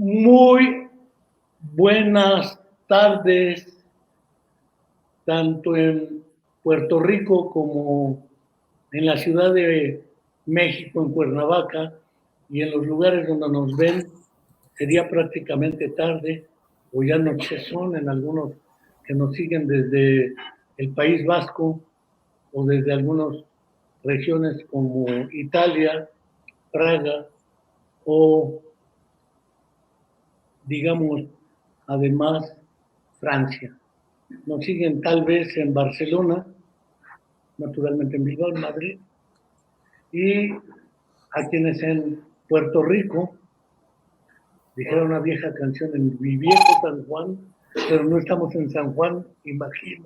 Muy buenas tardes, tanto en Puerto Rico como en la Ciudad de México, en Cuernavaca, y en los lugares donde nos ven, sería prácticamente tarde, o ya nochezón en algunos que nos siguen desde el País Vasco o desde algunas regiones como Italia, Praga o, digamos, además Francia. Nos siguen tal vez en Barcelona, naturalmente en Bilbao, en Madrid, y a quienes en Puerto Rico, dijera una vieja canción, en mi viejo San Juan, pero no estamos en San Juan, imagino.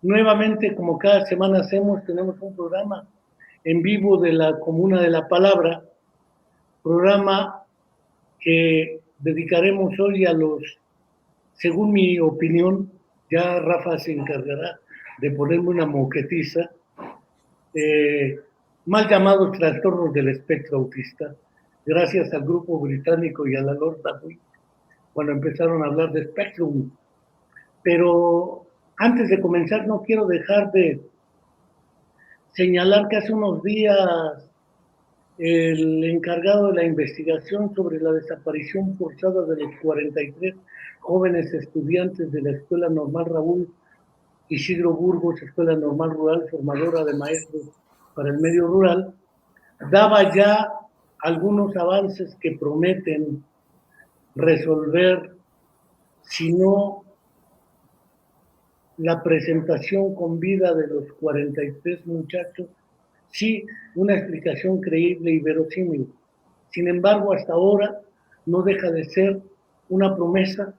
Nuevamente, como cada semana hacemos, tenemos un programa en vivo de la Comuna de la Palabra, programa que dedicaremos hoy a los, según mi opinión, ya Rafa se encargará de ponerme una moquetiza, mal llamados trastornos del espectro autista, gracias al grupo británico y a la Lord Dawkins, cuando empezaron a hablar de Spectrum. Pero antes de comenzar, no quiero dejar de señalar que hace unos días el encargado de la investigación sobre la desaparición forzada de los 43 jóvenes estudiantes de la Escuela Normal Raúl Isidro Burgos, Escuela Normal Rural, formadora de maestros para el medio rural, daba ya algunos avances que prometen resolver, si no la presentación con vida de los 43 muchachos, sí una explicación creíble y verosímil. Sin embargo, hasta ahora no deja de ser una promesa,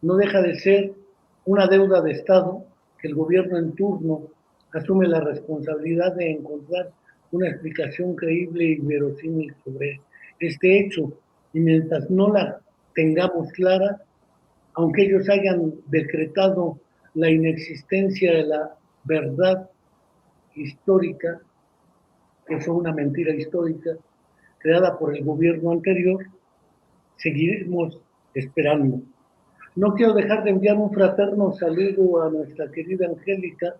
no deja de ser una deuda de Estado que el gobierno en turno asume la responsabilidad de encontrar una explicación creíble y verosímil sobre este hecho. Y mientras no la tengamos clara, aunque ellos hayan decretado la inexistencia de la verdad histórica, que fue una mentira histórica creada por el gobierno anterior, seguiremos esperando. No quiero dejar de enviar un fraterno saludo a nuestra querida Angélica,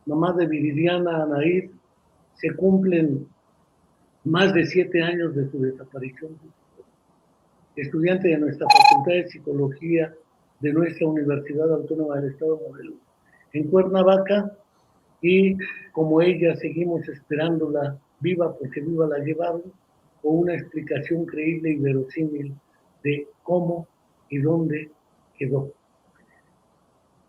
mamá de Viridiana Anaír. Se cumplen más de 7 años de su desaparición. Estudiante de nuestra Facultad de Psicología de nuestra Universidad Autónoma del Estado de Morelos, en Cuernavaca, y como ella seguimos esperándola viva, porque viva la llevaron, o una explicación creíble y verosímil de cómo y dónde quedó.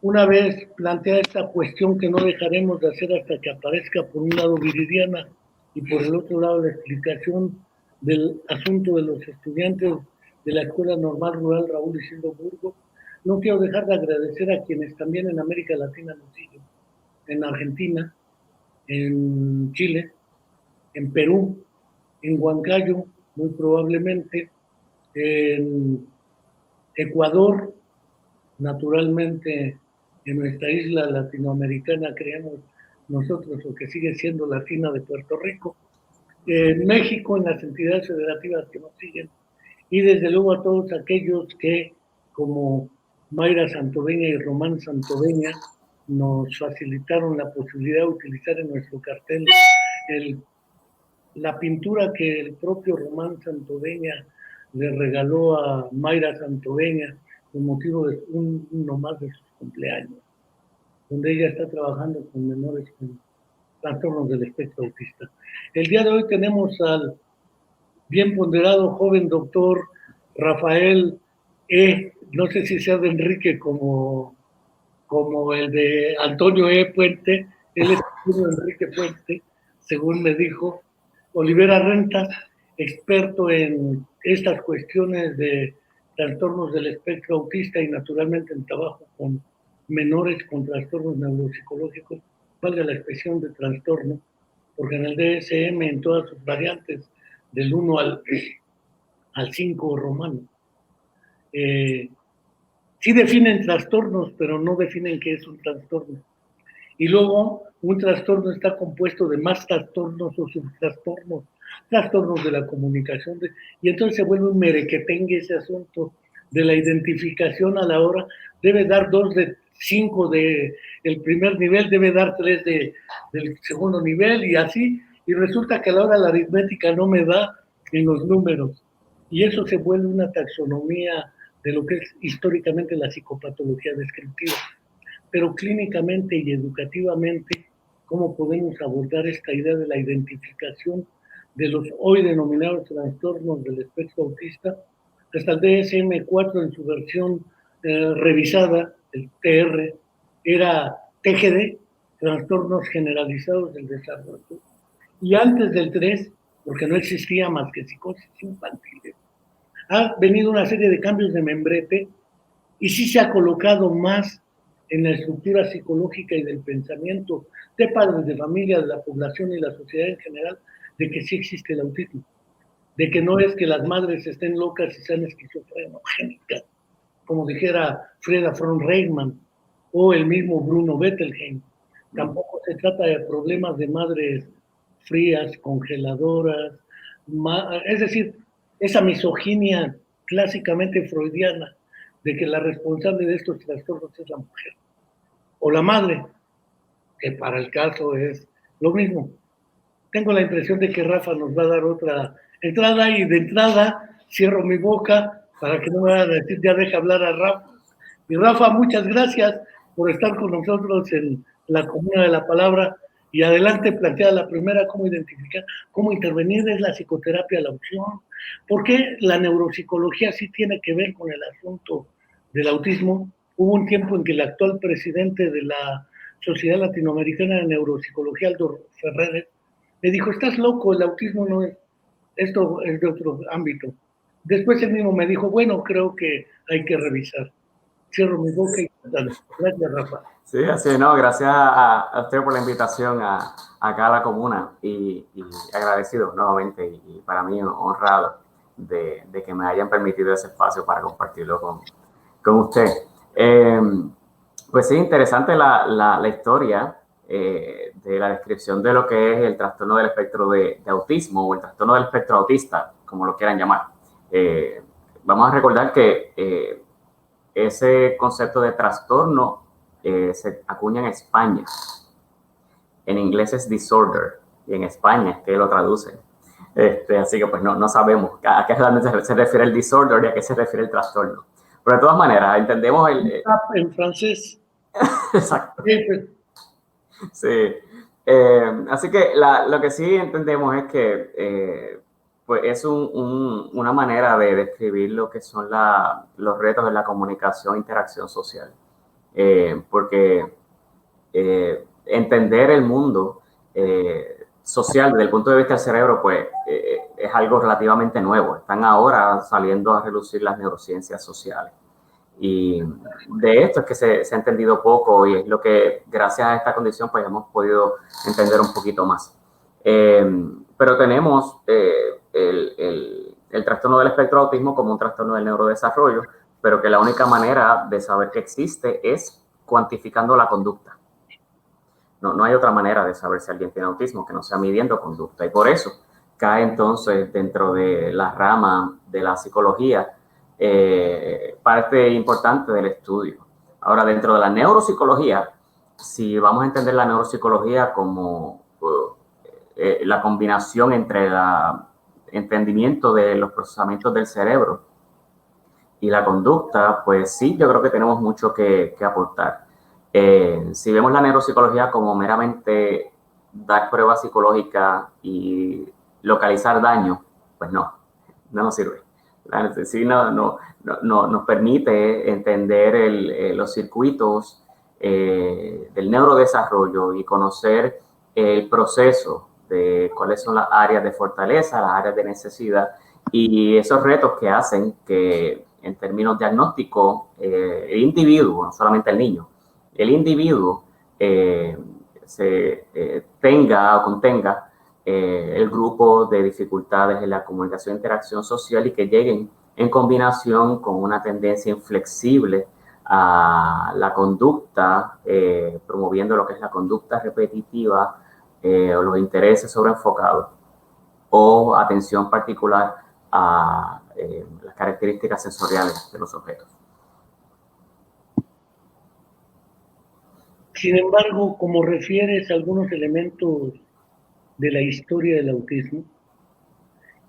Una vez planteada esta cuestión que no dejaremos de hacer hasta que aparezca por un lado Viridiana y por el otro lado la explicación del asunto de los estudiantes de la Escuela Normal Rural Raúl Isidro Burgos, no quiero dejar de agradecer a quienes también en América Latina nos siguen, en Argentina, en Chile, en Perú, en Huancayo, muy probablemente, en Ecuador, naturalmente en nuestra isla latinoamericana, creemos nosotros, o que sigue siendo latina, de Puerto Rico, en México, en las entidades federativas que nos siguen, y desde luego a todos aquellos que, como Mayra Santoveña y Román Santoveña, nos facilitaron la posibilidad de utilizar en nuestro cartel la pintura que el propio Román Santoveña le regaló a Mayra Santoveña con motivo de uno más de sus cumpleaños, donde ella está trabajando con menores con trastornos del espectro autista. El día de hoy tenemos al bien ponderado joven doctor Rafael no sé si sea de Enrique como el de Antonio Puente, él es Enrique Puente, según me dijo, Olivera Rentas, experto en estas cuestiones de trastornos del espectro autista y naturalmente en trabajo con menores con trastornos neuropsicológicos, valga la expresión de trastorno, porque en el DSM, en todas sus variantes, del 1 al 5 romano, sí definen trastornos, pero no definen qué es un trastorno. Y luego, un trastorno está compuesto de más trastornos o subtrastornos trastornos de la comunicación, y entonces se vuelve un merequetengue ese asunto de la identificación a la hora. Debe dar 2 de 5 del primer nivel, debe dar 3 del segundo nivel, y así, y resulta que a la hora la aritmética no me da en los números, y eso se vuelve una taxonomía de lo que es históricamente la psicopatología descriptiva. Pero clínicamente y educativamente, ¿cómo podemos abordar esta idea de la identificación de los hoy denominados trastornos del espectro autista? Hasta el DSM-4 en su versión revisada, el TR, era TGD, trastornos generalizados del desarrollo. Y antes del 3, porque no existía más que psicosis infantil, ha venido una serie de cambios de membrete y sí se ha colocado más en la estructura psicológica y del pensamiento de padres de familia, de la población y la sociedad en general, de que sí existe el autismo, de que no es que las madres estén locas y sean esquizofrenogénicas, como dijera Freda von Reichmann o el mismo Bruno Bettelheim. Tampoco se trata de problemas de madres frías, congeladoras, es decir, esa misoginia clásicamente freudiana de que la responsable de estos trastornos es la mujer o la madre, que para el caso es lo mismo. Tengo la impresión de que Rafa nos va a dar otra entrada, y de entrada cierro mi boca para que no me vayan a decir ya deja hablar a Rafa. Y Rafa, muchas gracias por estar con nosotros en la Comuna de la Palabra. Y adelante, plantea la primera: cómo identificar, cómo intervenir. ¿Es la psicoterapia la opción? ¿Por qué la neuropsicología sí tiene que ver con el asunto del autismo? Hubo un tiempo en que el actual presidente de la Sociedad Latinoamericana de Neuropsicología, Aldo Ferrer, me dijo: estás loco, el autismo no es, esto es de otro ámbito. Después él mismo me dijo: bueno, creo que hay que revisar. Cierro mi boca y dale. Gracias, Rafa. Sí, así no, gracias a usted por la invitación acá a la comuna, y agradecido nuevamente, y para mí honrado de que me hayan permitido ese espacio para compartirlo con usted. Pues sí, interesante la historia de la descripción de lo que es el trastorno del espectro de autismo, o el trastorno del espectro autista, como lo quieran llamar. Vamos a recordar que ese concepto de trastorno se acuña en España. En inglés es disorder, y en España es que lo traducen. Así que pues no sabemos a qué realmente se refiere el disorder y a qué se refiere el trastorno. Pero de todas maneras, entendemos en francés. Exacto. Sí. Así que lo que sí entendemos es que pues es una manera de describir lo que son los retos de la comunicación e interacción social. Porque entender el mundo social desde el punto de vista del cerebro, pues es algo relativamente nuevo. Están ahora saliendo a relucir las neurociencias sociales. Y de esto es que se ha entendido poco, y es lo que, gracias a esta condición, pues hemos podido entender un poquito más. Pero tenemos el trastorno del espectro de autismo como un trastorno del neurodesarrollo, pero que la única manera de saber que existe es cuantificando la conducta. No hay otra manera de saber si alguien tiene autismo que no sea midiendo conducta, y por eso cae entonces dentro de la rama de la psicología parte importante del estudio. Ahora, dentro de la neuropsicología, si vamos a entender la neuropsicología como la combinación entre el entendimiento de los procesamientos del cerebro y la conducta, pues sí, yo creo que tenemos mucho que aportar. Si vemos la neuropsicología como meramente dar pruebas psicológicas y localizar daño, pues no nos sirve. Sí, nos permite entender los circuitos del neurodesarrollo y conocer el proceso de cuáles son las áreas de fortaleza, las áreas de necesidad, y esos retos que hacen que, en términos diagnósticos, el individuo, no solamente el niño, el individuo tenga o contenga el grupo de dificultades en la comunicación e interacción social, y que lleguen en combinación con una tendencia inflexible a la conducta, promoviendo lo que es la conducta repetitiva o los intereses sobreenfocados. o atención particular a las características sensoriales de los objetos. Sin embargo, como refieres a algunos elementos de la historia del autismo,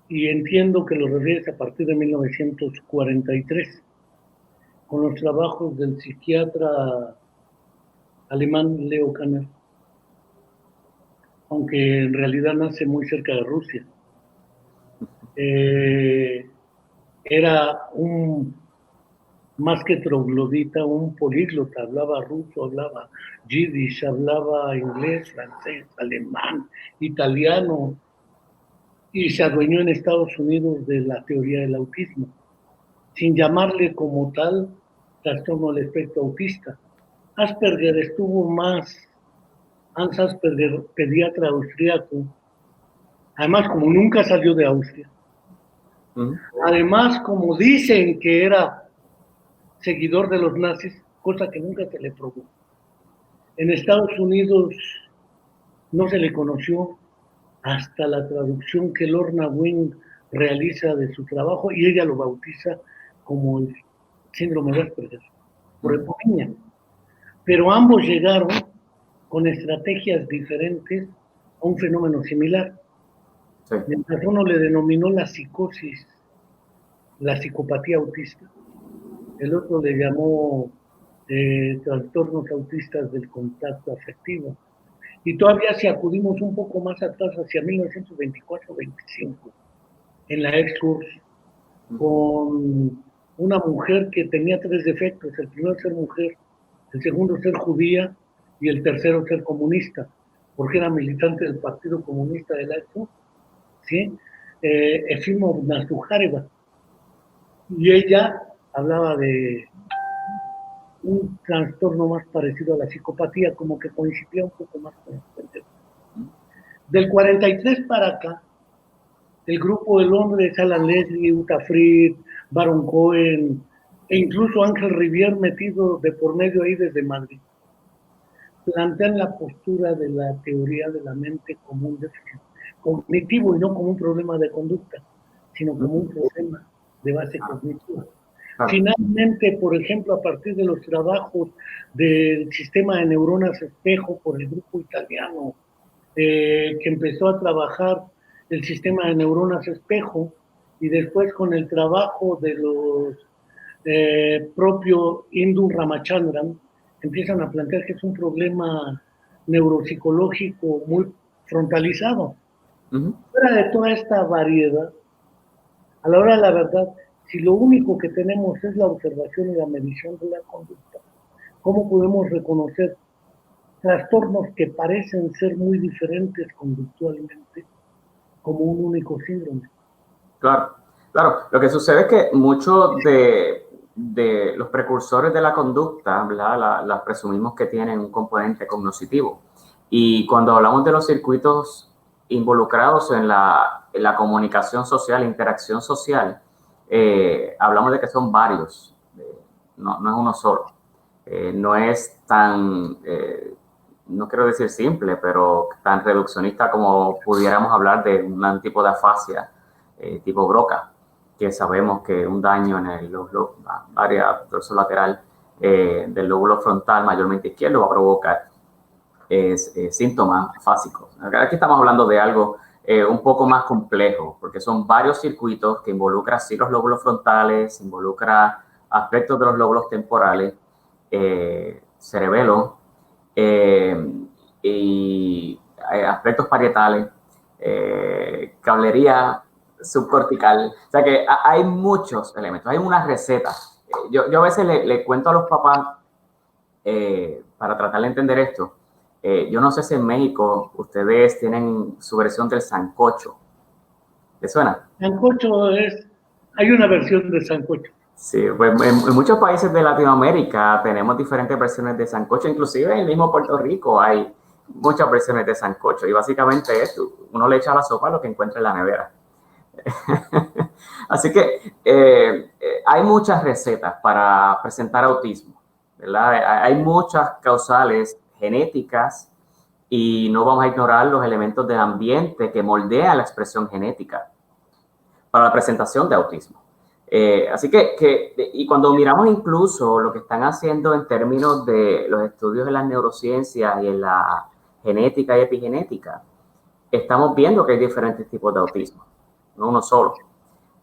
y entiendo que lo refieres a partir de 1943, con los trabajos del psiquiatra alemán Leo Kanner, aunque en realidad nace muy cerca de Rusia. Era más que troglodita, un políglota, hablaba ruso, hablaba yiddish, hablaba inglés, francés, alemán, italiano, y se adueñó en Estados Unidos de la teoría del autismo, sin llamarle como tal trastorno del espectro autista. Asperger estuvo más, Hans Asperger, pediatra austriaco, además como nunca salió de Austria, además como dicen que era seguidor de los nazis, cosa que nunca se le probó. En Estados Unidos no se le conoció hasta la traducción que Lorna Wing realiza de su trabajo, y ella lo bautiza como el síndrome de Asperger, por eponimia. Pero ambos llegaron con estrategias diferentes a un fenómeno similar. Sí. Mientras uno le denominó la psicosis, la psicopatía autista, el otro le llamó trastornos autistas del contacto afectivo. Y todavía si acudimos un poco más atrás, hacia 1924-25, en la ex-URSS, con una mujer que tenía 3 defectos: el primero ser mujer, el segundo ser judía y el tercero ser comunista, porque era militante del Partido Comunista de la ex-URSS, ¿sí? Efimov Nazujareva. Y ella hablaba de un trastorno más parecido a la psicopatía, como que coincidía un poco más con el. Del 43 para acá, el grupo de Londres, Alan Leslie, Uta Fried, Baron Cohen, e incluso Ángel Rivière, metido de por medio ahí desde Madrid, plantean la postura de la teoría de la mente como un déficit cognitivo y no como un problema de conducta, sino como un problema de base cognitiva. Finalmente, por ejemplo, a partir de los trabajos del sistema de neuronas espejo por el grupo italiano, que empezó a trabajar el sistema de neuronas espejo, y después con el trabajo de los propio Indu Ramachandran, empiezan a plantear que es un problema neuropsicológico muy frontalizado. Fuera de toda esta variedad, a la hora de la verdad, si lo único que tenemos es la observación y la medición de la conducta, ¿cómo podemos reconocer trastornos que parecen ser muy diferentes conductualmente como un único síndrome? Claro, claro. Lo que sucede es que muchos de los precursores de la conducta, las presumimos que tienen un componente cognoscitivo. Y cuando hablamos de los circuitos involucrados en la comunicación social, interacción social, hablamos de que son varios, no es uno solo. No es tan, no quiero decir simple, pero tan reduccionista como pudiéramos hablar de un tipo de afasia tipo Broca, que sabemos que un daño en el área dorsolateral del lóbulo frontal, mayormente izquierdo, va a provocar síntomas afásicos. Aquí estamos hablando de algo un poco más complejo, porque son varios circuitos que involucran sí los lóbulos frontales, involucra aspectos de los lóbulos temporales, cerebelo y aspectos parietales, cablería subcortical. O sea que hay muchos elementos, hay unas recetas. Yo a veces le cuento a los papás para tratar de entender esto. Yo no sé si en México ustedes tienen su versión del sancocho. ¿Le suena? Sancocho hay una versión de sancocho. Sí, pues en muchos países de Latinoamérica tenemos diferentes versiones de sancocho, inclusive en el mismo Puerto Rico hay muchas versiones de sancocho, y básicamente es uno le echa a la sopa lo que encuentra en la nevera. Así que hay muchas recetas para presentar autismo, ¿verdad? Hay muchas causales genéticas y no vamos a ignorar los elementos del ambiente que moldean la expresión genética para la presentación de autismo. Así que, y cuando miramos incluso lo que están haciendo en términos de los estudios en las neurociencias y en la genética y epigenética, estamos viendo que hay diferentes tipos de autismo, no uno solo.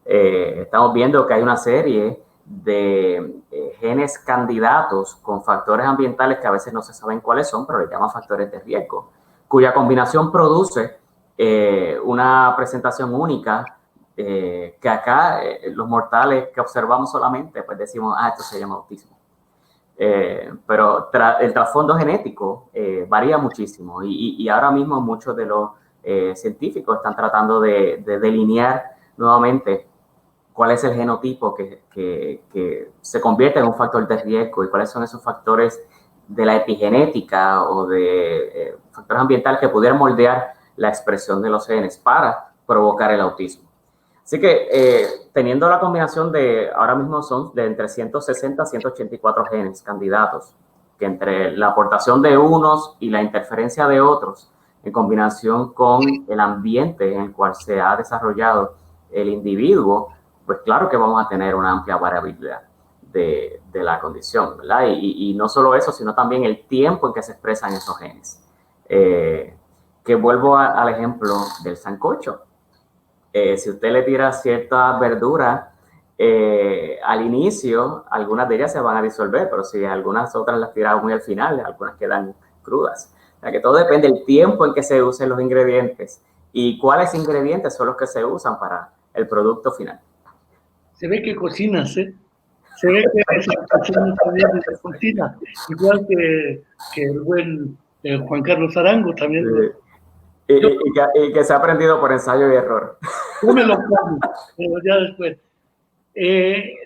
Estamos viendo que hay una serie de genes candidatos con factores ambientales que a veces no se saben cuáles son, pero les llaman factores de riesgo, cuya combinación produce una presentación única que acá los mortales que observamos solamente, pues decimos, esto se llama autismo. Pero el trasfondo genético varía muchísimo y ahora mismo muchos de los científicos están tratando de delinear nuevamente cuál es el genotipo que se convierte en un factor de riesgo y cuáles son esos factores de la epigenética o de factores ambientales que pudieran moldear la expresión de los genes para provocar el autismo. Así que teniendo la combinación de, ahora mismo son de entre 160 a 184 genes candidatos, que entre la aportación de unos y la interferencia de otros, en combinación con el ambiente en el cual se ha desarrollado el individuo, pues claro que vamos a tener una amplia variabilidad de la condición, ¿verdad? Y no solo eso, sino también el tiempo en que se expresan esos genes. Que vuelvo al ejemplo del sancocho. Si usted le tira ciertas verduras al inicio, algunas de ellas se van a disolver, pero si algunas otras las tiramos muy al final, algunas quedan crudas. O sea que todo depende del tiempo en que se usen los ingredientes y cuáles ingredientes son los que se usan para el producto final. Se ve que cocinas, ¿eh? Se ve que esa cocina también de cocina, igual que el buen Juan Carlos Arango también. Sí. Y que se ha aprendido por ensayo y error. Yo me lo como, pero ya después.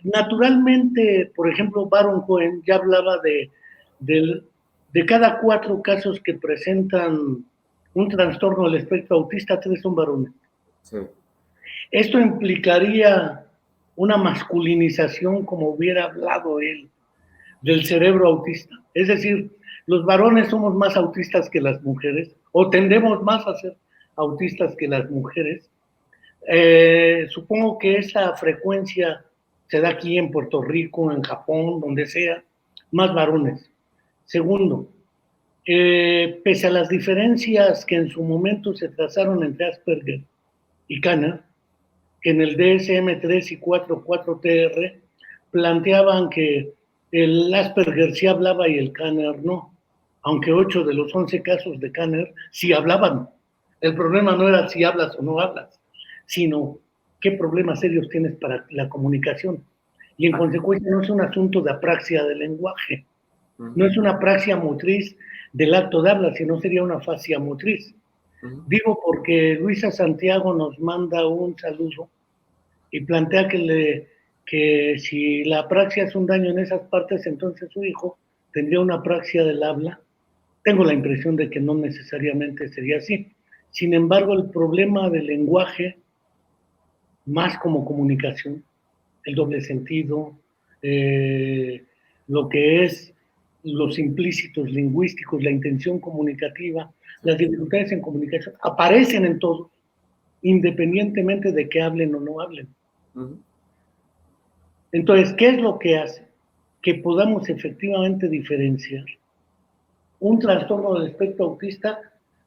Naturalmente, por ejemplo, Baron Cohen ya hablaba de cada 4 casos que presentan un trastorno del espectro autista, 3 son varones. Sí. Esto implicaría una masculinización, como hubiera hablado él, del cerebro autista. Es decir, los varones somos más autistas que las mujeres, o tendemos más a ser autistas que las mujeres. Supongo que esa frecuencia se da aquí en Puerto Rico, en Japón, donde sea, más varones. Segundo, pese a las diferencias que en su momento se trazaron entre Asperger y Kanner, que en el DSM-3 y 4.4-TR planteaban que el Asperger sí hablaba y el Kanner no, aunque 8 de los 11 casos de Kanner sí hablaban. El problema no era si hablas o no hablas, sino qué problemas serios tienes para la comunicación. Y en consecuencia no es un asunto de apraxia del lenguaje, no es una apraxia motriz del acto de habla, sino sería una fascia motriz. Digo porque Luisa Santiago nos manda un saludo y plantea que si la apraxia es un daño en esas partes, entonces su hijo tendría una apraxia del habla. Tengo la impresión de que no necesariamente sería así. Sin embargo, el problema del lenguaje, más como comunicación, el doble sentido, lo que es los implícitos lingüísticos, la intención comunicativa, las dificultades en comunicación, aparecen en todos, independientemente de que hablen o no hablen. Entonces, ¿qué es lo que hace? Que podamos efectivamente diferenciar un trastorno del espectro autista,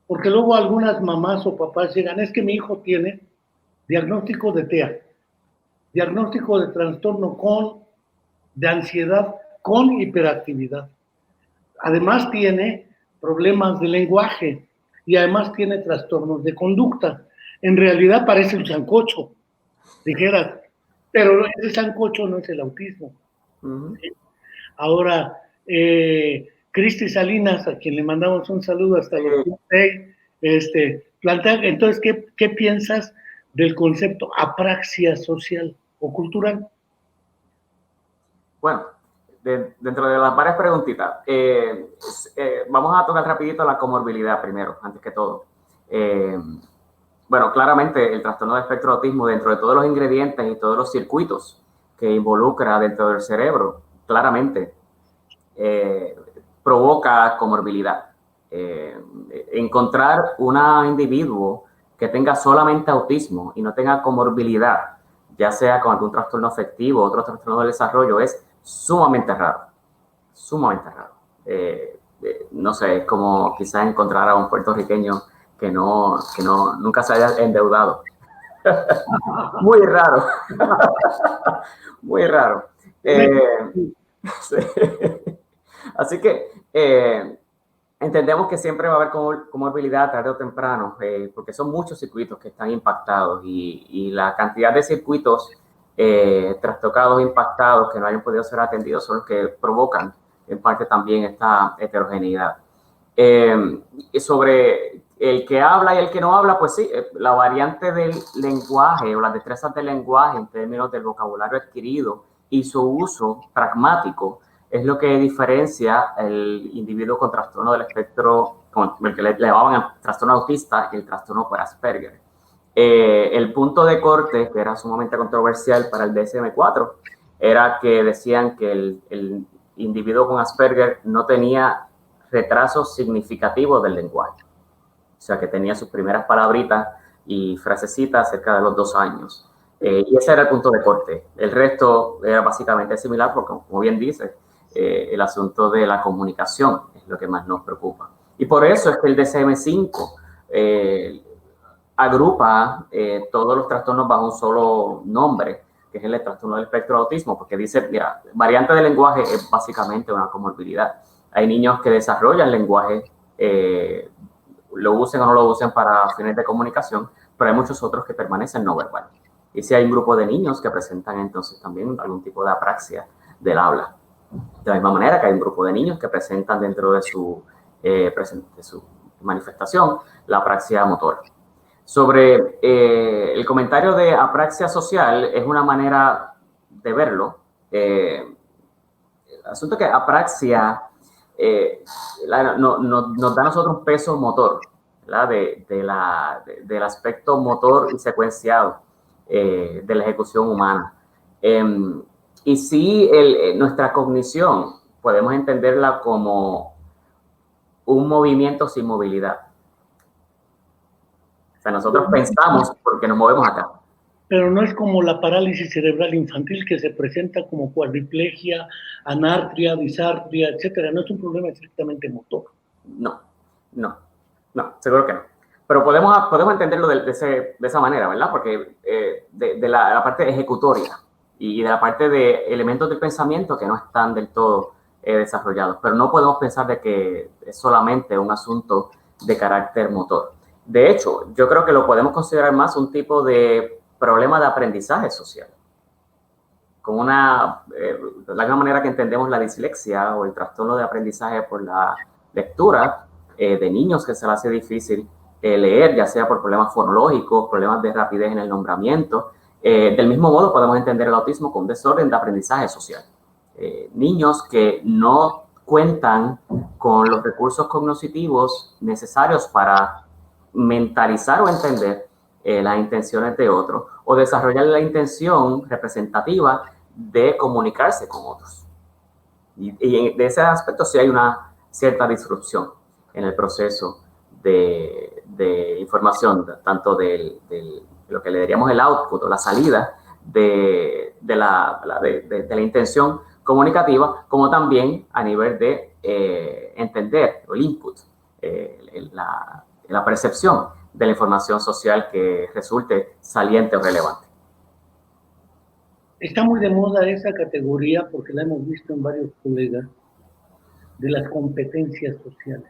porque luego algunas mamás o papás llegan, es que mi hijo tiene diagnóstico de TEA, diagnóstico de trastorno de ansiedad con hiperactividad. Además tiene problemas de lenguaje y además tiene trastornos de conducta. En realidad parece un sancocho, dijeras, pero ese sancocho no es el autismo. ¿Sí? Ahora, Cristi Salinas, a quien le mandamos un saludo hasta los plantea, entonces, ¿qué piensas del concepto apraxia social o cultural? Bueno, dentro de las varias preguntitas, vamos a tocar rapidito la comorbilidad primero, antes que todo. Bueno, claramente el trastorno de espectro de autismo, dentro de todos los ingredientes y todos los circuitos que involucra dentro del cerebro, claramente provoca comorbilidad. Encontrar un individuo que tenga solamente autismo y no tenga comorbilidad, ya sea con algún trastorno afectivo o otro trastorno del desarrollo, es sumamente raro, sumamente raro. No sé, es como quizás encontrar a un puertorriqueño que nunca se haya endeudado. Muy raro. Muy raro. Sí. Así que entendemos que siempre va a haber comorbilidad tarde o temprano, porque son muchos circuitos que están impactados y la cantidad de circuitos trastocados, impactados, que no hayan podido ser atendidos, son los que provocan en parte también esta heterogeneidad. Y sobre el que habla y el que no habla, pues sí, la variante del lenguaje o las destrezas del lenguaje en términos del vocabulario adquirido y su uso pragmático es lo que diferencia el individuo con trastorno del espectro, con el que le llamaban el trastorno autista y el trastorno por Asperger. El punto de corte, que era sumamente controversial para el DSM-4, era que decían que el individuo con Asperger no tenía retraso significativo del lenguaje. O sea, que tenía sus primeras palabritas y frasecitas cerca de los 2 años. Y ese era el punto de corte. El resto era básicamente similar porque, como bien dice, el asunto de la comunicación es lo que más nos preocupa. Y por eso es que el DSM-5 agrupa todos los trastornos bajo un solo nombre, que es el trastorno del espectro de autismo, porque dice, mira, variante del lenguaje es básicamente una comorbilidad. Hay niños que desarrollan lenguaje, lo usen o no lo usen para fines de comunicación, pero hay muchos otros que permanecen no verbal. Y si hay un grupo de niños que presentan entonces también algún tipo de apraxia del habla. De la misma manera que hay un grupo de niños que presentan dentro de su manifestación la apraxia motora. Sobre el comentario de apraxia social, es una manera de verlo. El asunto que apraxia nos da a nosotros un peso motor, del aspecto motor y secuenciado de la ejecución humana. Y sí, nuestra cognición podemos entenderla como un movimiento sin movilidad. O sea, nosotros pensamos porque nos movemos acá. Pero no es como la parálisis cerebral infantil que se presenta como cuadriplegia, anartria, disartria, etcétera. No es un problema estrictamente motor. No, seguro que no. Pero podemos entenderlo de esa manera, ¿verdad? Porque de la parte ejecutoria y de la parte de elementos del pensamiento que no están del todo desarrollados. Pero no podemos pensar de que es solamente un asunto de carácter motor. De hecho, yo creo que lo podemos considerar más un tipo de problema de aprendizaje social. Con de la misma manera que entendemos la dislexia o el trastorno de aprendizaje por la lectura de niños que se les hace difícil leer, ya sea por problemas fonológicos, problemas de rapidez en el nombramiento. Del mismo modo podemos entender el autismo como un desorden de aprendizaje social. Niños que no cuentan con los recursos cognitivos necesarios para mentalizar o entender las intenciones de otros o desarrollar la intención representativa de comunicarse con otros. Y de ese aspecto sí hay una cierta disrupción en el proceso de información, tanto de lo que le diríamos el output o la salida de la intención comunicativa, como también a nivel de entender el input, la percepción de la información social que resulte saliente o relevante. Está muy de moda esa categoría, porque la hemos visto en varios colegas, de las competencias sociales.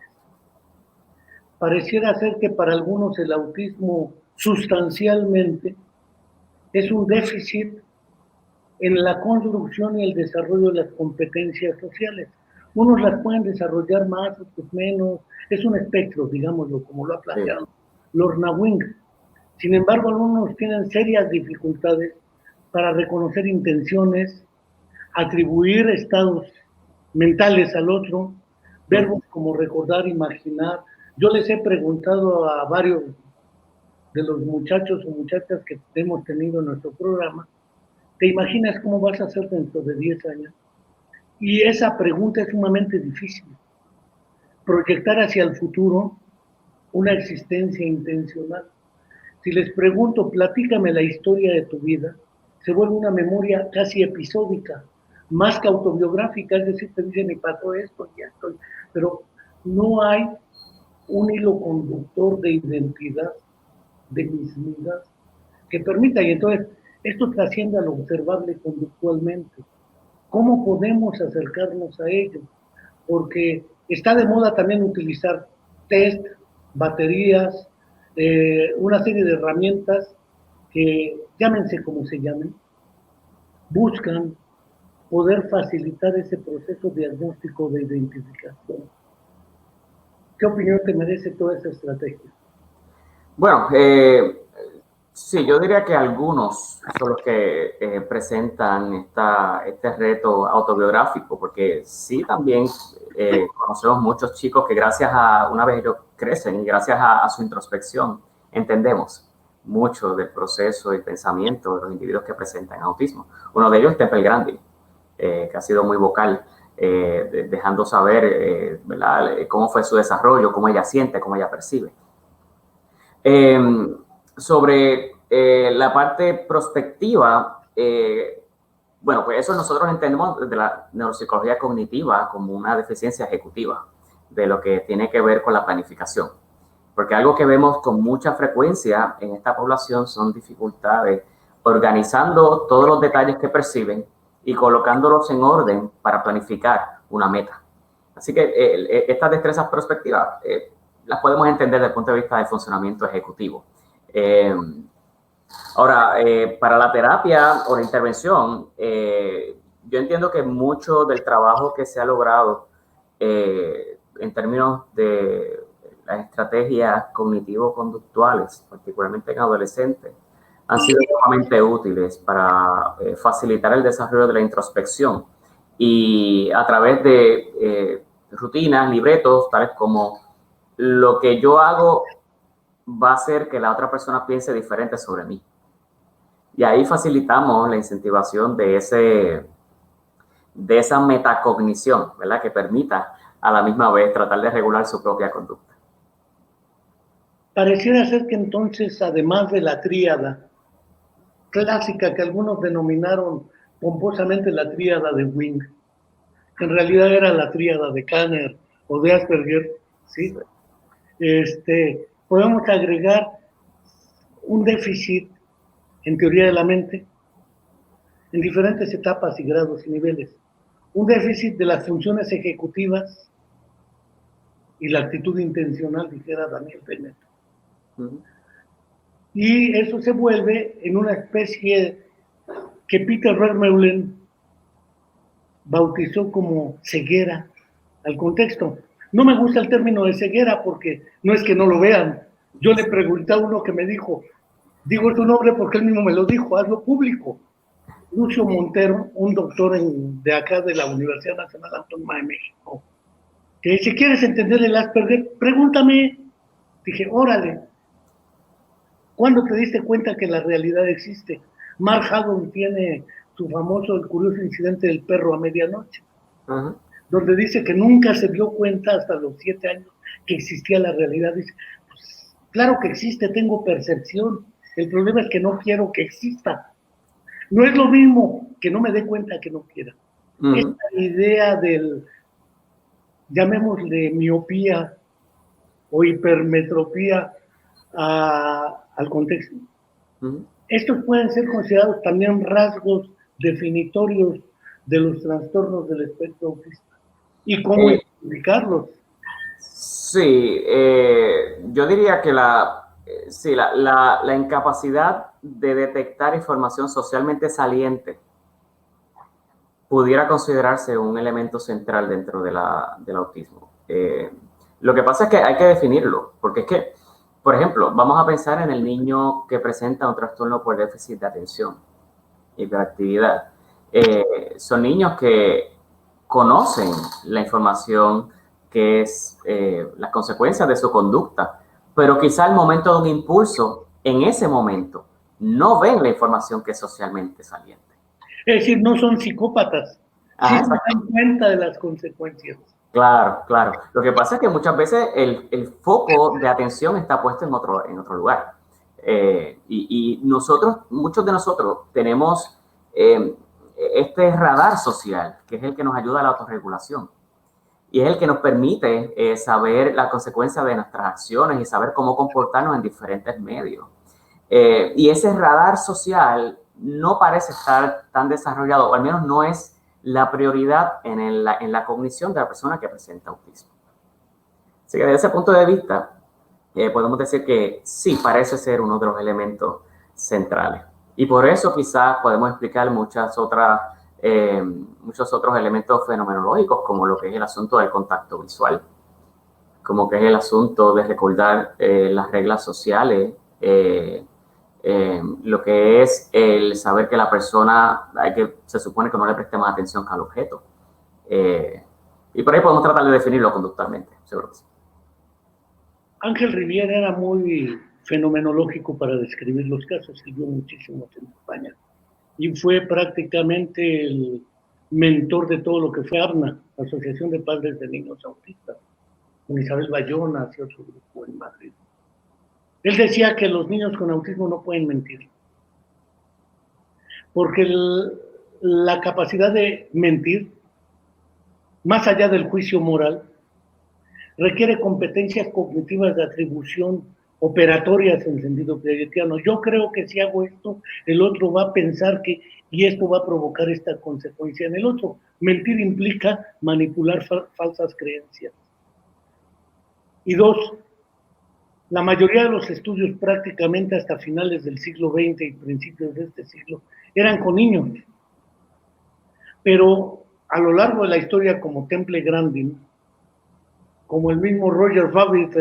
Pareciera ser que para algunos el autismo sustancialmente es un déficit en la construcción y el desarrollo de las competencias sociales. Unos las pueden desarrollar más, otros menos. Es un espectro, digámoslo, como lo ha planteado Lorna Wing. Sin embargo, algunos tienen serias dificultades para reconocer intenciones, atribuir estados mentales al otro, verbos como recordar, imaginar. Yo les he preguntado a varios de los muchachos o muchachas que hemos tenido en nuestro programa, ¿te imaginas cómo vas a ser dentro de 10 años? Y esa pregunta es sumamente difícil, proyectar hacia el futuro una existencia intencional. Si les pregunto, platícame la historia de tu vida, se vuelve una memoria casi episódica, más que autobiográfica, es decir, te dicen, y pasó esto, y esto, pero no hay un hilo conductor de identidad, de mismidad, que permita, y entonces esto trasciende a lo observable conductualmente. ¿Cómo podemos acercarnos a ello? Porque está de moda también utilizar test, baterías, una serie de herramientas que, llámense como se llamen, buscan poder facilitar ese proceso diagnóstico de identificación. ¿Qué opinión te merece toda esa estrategia? Bueno, sí, yo diría que algunos son los que presentan este reto autobiográfico, porque sí también conocemos muchos chicos que gracias a, una vez ellos crecen y gracias a su introspección, entendemos mucho del proceso y pensamiento de los individuos que presentan autismo. Uno de ellos es Temple Grandin, que ha sido muy vocal, dejando saber ¿verdad? Cómo fue su desarrollo, cómo ella siente, cómo ella percibe. Sobre la parte prospectiva, bueno, pues eso nosotros entendemos desde la neuropsicología cognitiva como una deficiencia ejecutiva de lo que tiene que ver con la planificación. Porque algo que vemos con mucha frecuencia en esta población son dificultades organizando todos los detalles que perciben y colocándolos en orden para planificar una meta. Así que estas destrezas prospectivas las podemos entender desde el punto de vista del funcionamiento ejecutivo. Ahora, para la terapia o la intervención, yo entiendo que mucho del trabajo que se ha logrado en términos de las estrategias cognitivo-conductuales, particularmente en adolescentes, han sido sumamente útiles para facilitar el desarrollo de la introspección y a través de rutinas, libretos, tales como lo que yo hago va a hacer que la otra persona piense diferente sobre mí. Y ahí facilitamos la incentivación de esa metacognición, ¿verdad? Que permita a la misma vez tratar de regular su propia conducta. Pareciera ser que entonces, además de la tríada clásica que algunos denominaron pomposamente la tríada de Wing, que en realidad era la tríada de Kanner o de Asperger, ¿sí? Podemos agregar un déficit en teoría de la mente en diferentes etapas y grados y niveles. Un déficit de las funciones ejecutivas y la actitud intencional, dijera Daniel Dennett. Y eso se vuelve en una especie que Peter Vermeulen bautizó como ceguera al contexto. No me gusta el término de ceguera porque no es que no lo vean. Yo le pregunté a uno que me dijo, digo su nombre porque él mismo me lo dijo, hazlo público. Lucio Montero, un doctor de acá de la Universidad Nacional Autónoma de México, que dice, ¿quieres entender el Asperger? Pregúntame. Dije, órale, ¿cuándo te diste cuenta que la realidad existe? Mark Haddon tiene su famoso, el curioso incidente del perro a medianoche, donde dice que nunca se dio cuenta hasta los 7 años que existía la realidad. Dice, pues, claro que existe, tengo percepción, el problema es que no quiero que exista. No es lo mismo que no me dé cuenta que no quiera. Esta idea del, llamémosle miopía o hipermetropía al contexto. Estos pueden ser considerados también rasgos definitorios de los trastornos del espectro autista. ¿Y cómo identificarlos? Sí, yo diría que la incapacidad de detectar información socialmente saliente pudiera considerarse un elemento central dentro del autismo. Lo que pasa es que hay que definirlo, porque es que, por ejemplo, vamos a pensar en el niño que presenta un trastorno por déficit de atención, hiperactividad. Son niños que conocen la información que es las consecuencias de su conducta, pero quizá al momento de un impulso, en ese momento, no ven la información que es socialmente saliente. Es decir, no son psicópatas, sí se dan cuenta de las consecuencias. Claro, claro. Lo que pasa es que muchas veces el foco de atención está puesto en otro lugar. Y nosotros, muchos de nosotros, tenemos eh, este radar social, que es el que nos ayuda a la autorregulación. Y es el que nos permite saber la consecuencia de nuestras acciones y saber cómo comportarnos en diferentes medios. Y ese radar social no parece estar tan desarrollado, o al menos no es la prioridad en la cognición de la persona que presenta autismo. Así que desde ese punto de vista, podemos decir que sí parece ser uno de los elementos centrales. Y por eso quizás podemos explicar muchos otros elementos fenomenológicos, como lo que es el asunto del contacto visual, como que es el asunto de recordar las reglas sociales, lo que es el saber que la persona, se supone que no le preste más atención que al objeto. Y por ahí podemos tratar de definirlo conductualmente, seguro que sí. Ángel Riviera era muy fenomenológico para describir los casos, escribió muchísimo en España y fue prácticamente el mentor de todo lo que fue APNA, Asociación de Padres de Niños Autistas, con Isabel Bayona y otro grupo en Madrid. Él decía que los niños con autismo no pueden mentir, porque la capacidad de mentir, más allá del juicio moral, requiere competencias cognitivas de atribución operatorias en sentido proyectiano. Yo creo que si hago esto, el otro va a pensar que, y esto va a provocar esta consecuencia en el otro. Mentir implica manipular falsas creencias. Y dos, la mayoría de los estudios prácticamente hasta finales del siglo XX y principios de este siglo eran con niños. Pero a lo largo de la historia, como Temple Grandin, como el mismo Roger Babbitt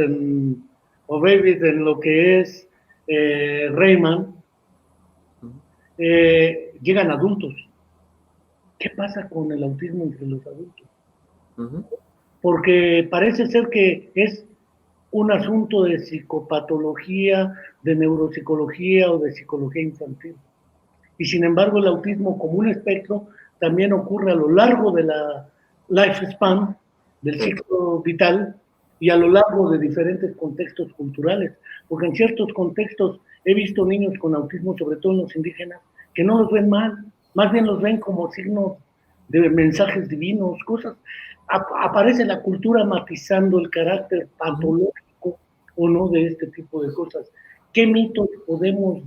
o Babbitt en lo que es Rayman, llegan adultos. ¿Qué pasa con el autismo entre los adultos? Porque parece ser que es un asunto de psicopatología, de neuropsicología o de psicología infantil. Y sin embargo, el autismo como un espectro también ocurre a lo largo de la lifespan, del ciclo vital, y a lo largo de diferentes contextos culturales. Porque en ciertos contextos he visto niños con autismo, sobre todo en los indígenas, que no los ven mal, más bien los ven como signos de mensajes divinos, cosas. Aparece la cultura matizando el carácter patológico o no de este tipo de cosas. ¿Qué mitos podemos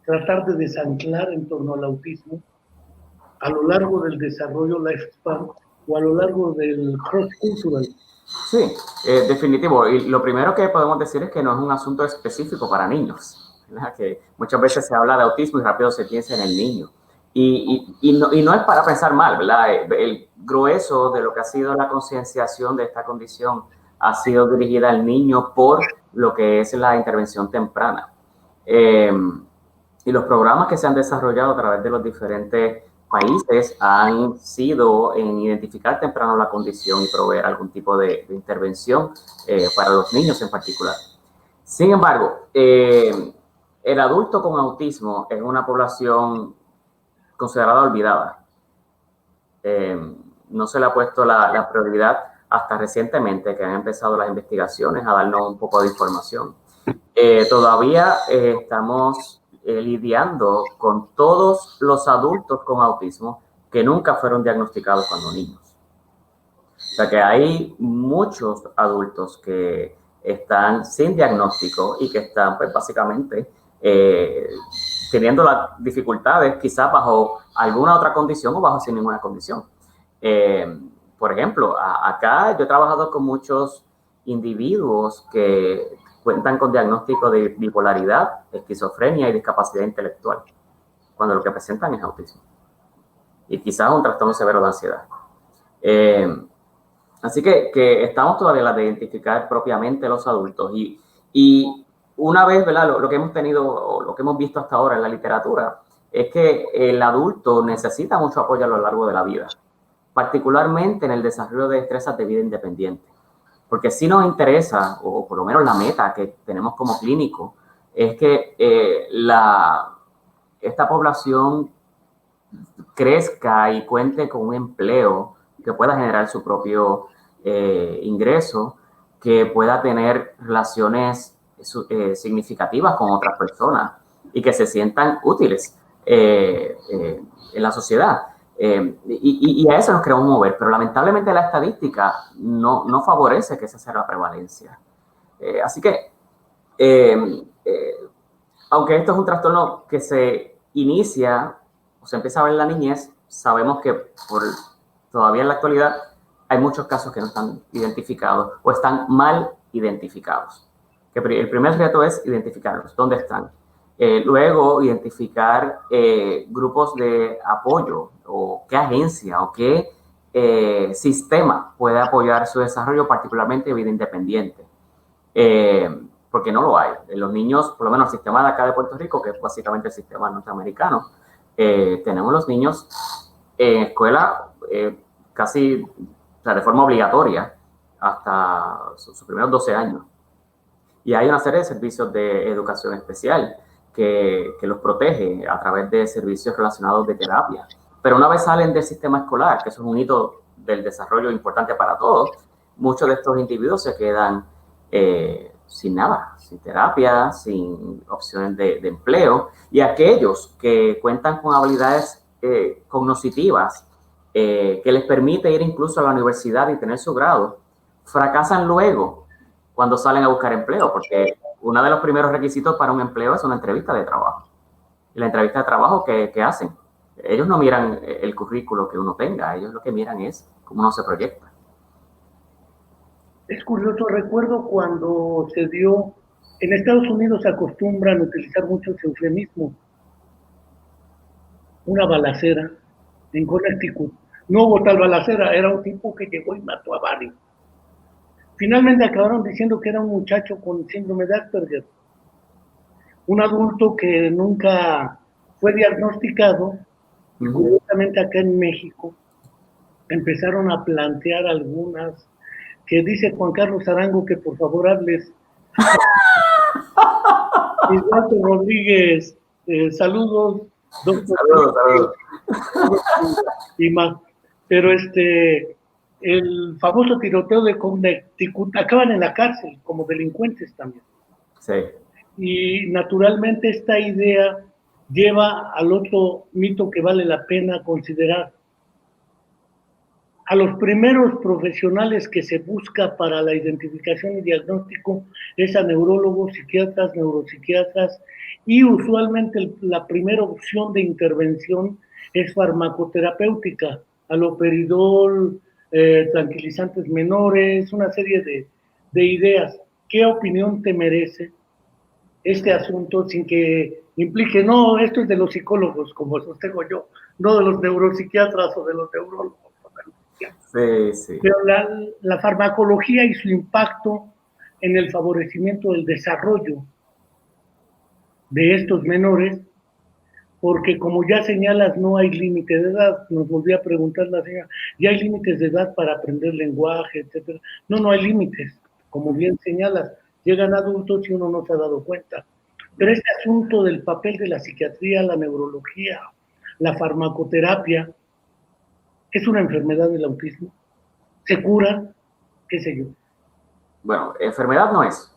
tratar de desanclar en torno al autismo a lo largo del desarrollo lifespan o a lo largo del cross-cultural? Sí, definitivo. Y lo primero que podemos decir es que no es un asunto específico para niños, ¿verdad? Que muchas veces se habla de autismo y rápido se piensa en el niño. Y no es para pensar mal, ¿verdad? El grueso de lo que ha sido la concienciación de esta condición ha sido dirigida al niño por lo que es la intervención temprana. Y los programas que se han desarrollado a través de los diferentes países han sido en identificar temprano la condición y proveer algún tipo de intervención para los niños en particular. Sin embargo, el adulto con autismo es una población considerada olvidada. No se le ha puesto la prioridad hasta recientemente que han empezado las investigaciones a darnos un poco de información. Todavía estamos lidiando con todos los adultos con autismo que nunca fueron diagnosticados cuando niños. O sea que hay muchos adultos que están sin diagnóstico y que están pues básicamente teniendo las dificultades quizás bajo alguna otra condición o bajo sin ninguna condición. Por ejemplo, acá yo he trabajado con muchos individuos que cuentan con diagnóstico de bipolaridad, esquizofrenia y discapacidad intelectual, cuando lo que presentan es autismo. Y quizás un trastorno severo de ansiedad. Así que estamos todavía en la de identificar propiamente los adultos. Y una vez, ¿verdad? Lo que hemos tenido, o lo que hemos visto hasta ahora en la literatura, es que el adulto necesita mucho apoyo a lo largo de la vida, particularmente en el desarrollo de destrezas de vida independiente. Porque sí nos interesa, o por lo menos la meta que tenemos como clínico, es que esta población crezca y cuente con un empleo que pueda generar su propio ingreso, que pueda tener relaciones significativas con otras personas y que se sientan útiles en la sociedad. Y a eso nos queremos mover, pero lamentablemente la estadística no favorece que esa sea la prevalencia. Así que, aunque esto es un trastorno que se inicia o se empieza a ver en la niñez, sabemos que todavía en la actualidad hay muchos casos que no están identificados o están mal identificados. El primer reto es identificarlos, dónde están. Luego, identificar grupos de apoyo o qué agencia o qué sistema puede apoyar su desarrollo, particularmente vida independiente. Porque no lo hay. Los niños, por lo menos el sistema de acá de Puerto Rico, que es básicamente el sistema norteamericano, tenemos los niños en escuela casi, o sea, de forma obligatoria hasta sus primeros 12 años. Y hay una serie de servicios de educación especial que los protege a través de servicios relacionados de terapia. Pero una vez salen del sistema escolar, que eso es un hito del desarrollo importante para todos, muchos de estos individuos se quedan sin nada, sin terapia, sin opciones de empleo. Y aquellos que cuentan con habilidades cognitivas que les permite ir incluso a la universidad y tener su grado, fracasan luego cuando salen a buscar empleo, porque uno de los primeros requisitos para un empleo es una entrevista de trabajo. Y la entrevista de trabajo, ¿qué hacen? Ellos no miran el currículo que uno tenga, ellos lo que miran es cómo uno se proyecta. Es curioso, recuerdo cuando se dio, en Estados Unidos se acostumbran a utilizar muchos eufemismos. Una balacera en Connecticut. No hubo tal balacera, era un tipo que llegó y mató a varios. Finalmente acabaron diciendo que era un muchacho con síndrome de Asperger, un adulto que nunca fue diagnosticado, y curiosamente acá en México empezaron a plantear algunas que dice Juan Carlos Arango que por favor hables. Eduardo Rodríguez, saludos, doctor. Saludos. Y más. Pero el famoso tiroteo de Connecticut acaban en la cárcel como delincuentes también. Sí. Y naturalmente esta idea lleva al otro mito que vale la pena considerar. A los primeros profesionales que se busca para la identificación y diagnóstico es a neurólogos, psiquiatras, neuropsiquiatras, y usualmente la primera opción de intervención es farmacoterapéutica, haloperidol, tranquilizantes menores, una serie de ideas. ¿Qué opinión te merece este asunto sin que implique, no, esto es de los psicólogos, como sostengo yo, no de los neuropsiquiatras o de los neurólogos? Sí, sí. Pero la farmacología y su impacto en el favorecimiento del desarrollo de estos menores, porque como ya señalas, no hay límite de edad. Nos volví a preguntar la señora, ¿ya hay límites de edad para aprender lenguaje, etcétera? No hay límites. Como bien señalas, llegan adultos y uno no se ha dado cuenta. Pero este asunto del papel de la psiquiatría, la neurología, la farmacoterapia, ¿es una enfermedad del autismo? ¿Se cura? ¿Qué sé yo? Bueno, enfermedad no es.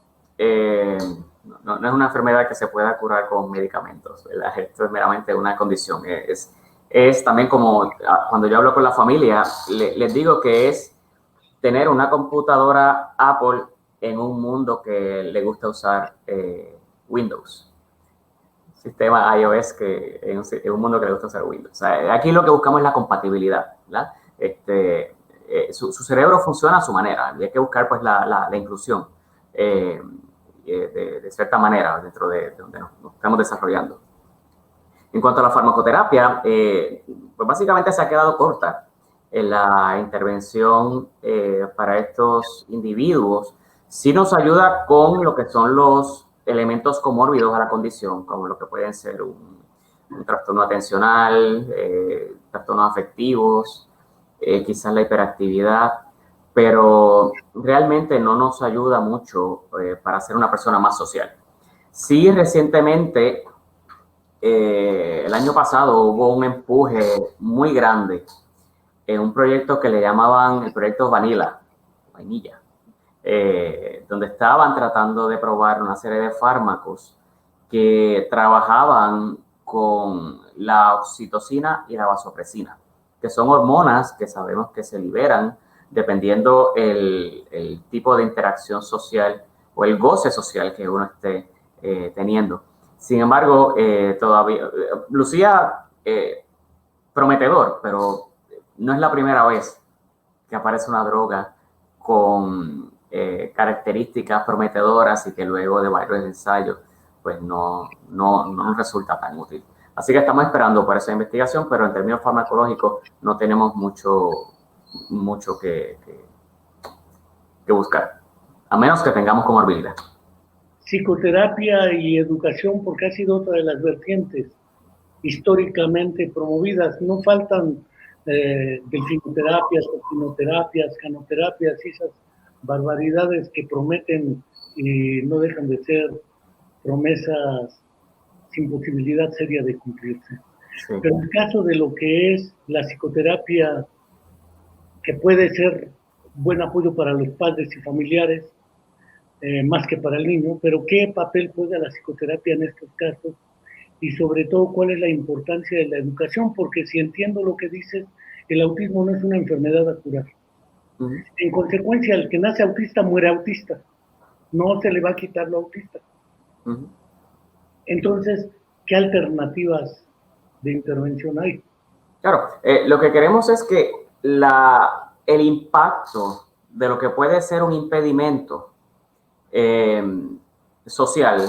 No es una enfermedad que se pueda curar con medicamentos, ¿verdad? Esto es meramente una condición. Es también como cuando yo hablo con la familia, les digo que es tener una computadora Apple en un mundo que le gusta usar Windows. Sistema iOS que en un mundo que le gusta usar Windows. O sea, aquí lo que buscamos es la compatibilidad, ¿verdad? Su cerebro funciona a su manera y hay que buscar pues la inclusión de cierta manera dentro de donde nos estamos desarrollando. En cuanto a la farmacoterapia, pues básicamente se ha quedado corta en la intervención para estos individuos. Sí nos ayuda con lo que son los elementos comórbidos a la condición, como lo que pueden ser un trastorno atencional, trastornos afectivos, quizás la hiperactividad, pero realmente no nos ayuda mucho para ser una persona más social. Sí, recientemente, el año pasado hubo un empuje muy grande en un proyecto que le llamaban el proyecto Vanilla, vainilla, donde estaban tratando de probar una serie de fármacos que trabajaban con la oxitocina y la vasopresina, que son hormonas que sabemos que se liberan dependiendo el tipo de interacción social o el goce social que uno esté teniendo. Sin embargo, todavía lucía prometedor, pero no es la primera vez que aparece una droga con características prometedoras y que luego de varios ensayos pues no resulta tan útil. Así que estamos esperando por esa investigación, pero en términos farmacológicos no tenemos mucho que buscar, a menos que tengamos comorbilidad. Psicoterapia y educación, porque ha sido otra de las históricamente promovidas. No faltan delfinoterapias, opinoterapias, canoterapias, esas barbaridades que prometen y no dejan de ser promesas sin posibilidad seria de cumplirse. Sí. Pero en el caso de lo que es la psicoterapia, que puede ser buen apoyo para los padres y familiares, más que para el niño, pero ¿qué papel juega la psicoterapia en estos casos? Y sobre todo, ¿cuál es la importancia de la educación? Porque si entiendo lo que dices, el autismo no es una enfermedad a curar. En consecuencia, el que nace autista muere autista. No se le va a quitar lo autista. Entonces, ¿qué alternativas de intervención hay? Claro, lo que queremos es que el impacto de lo que puede ser un impedimento social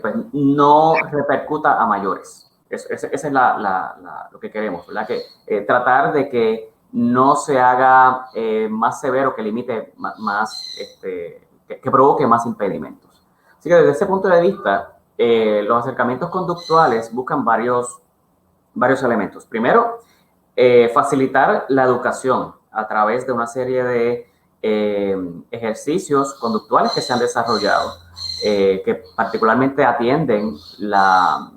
pues no repercuta a mayores. Esa es lo que queremos, ¿verdad? Que tratar de que no se haga más severo, que limite más, que provoque más impedimentos. Así que desde ese punto de vista, los acercamientos conductuales buscan varios elementos. Primero, facilitar la educación a través de una serie de ejercicios conductuales que se han desarrollado, que particularmente atienden las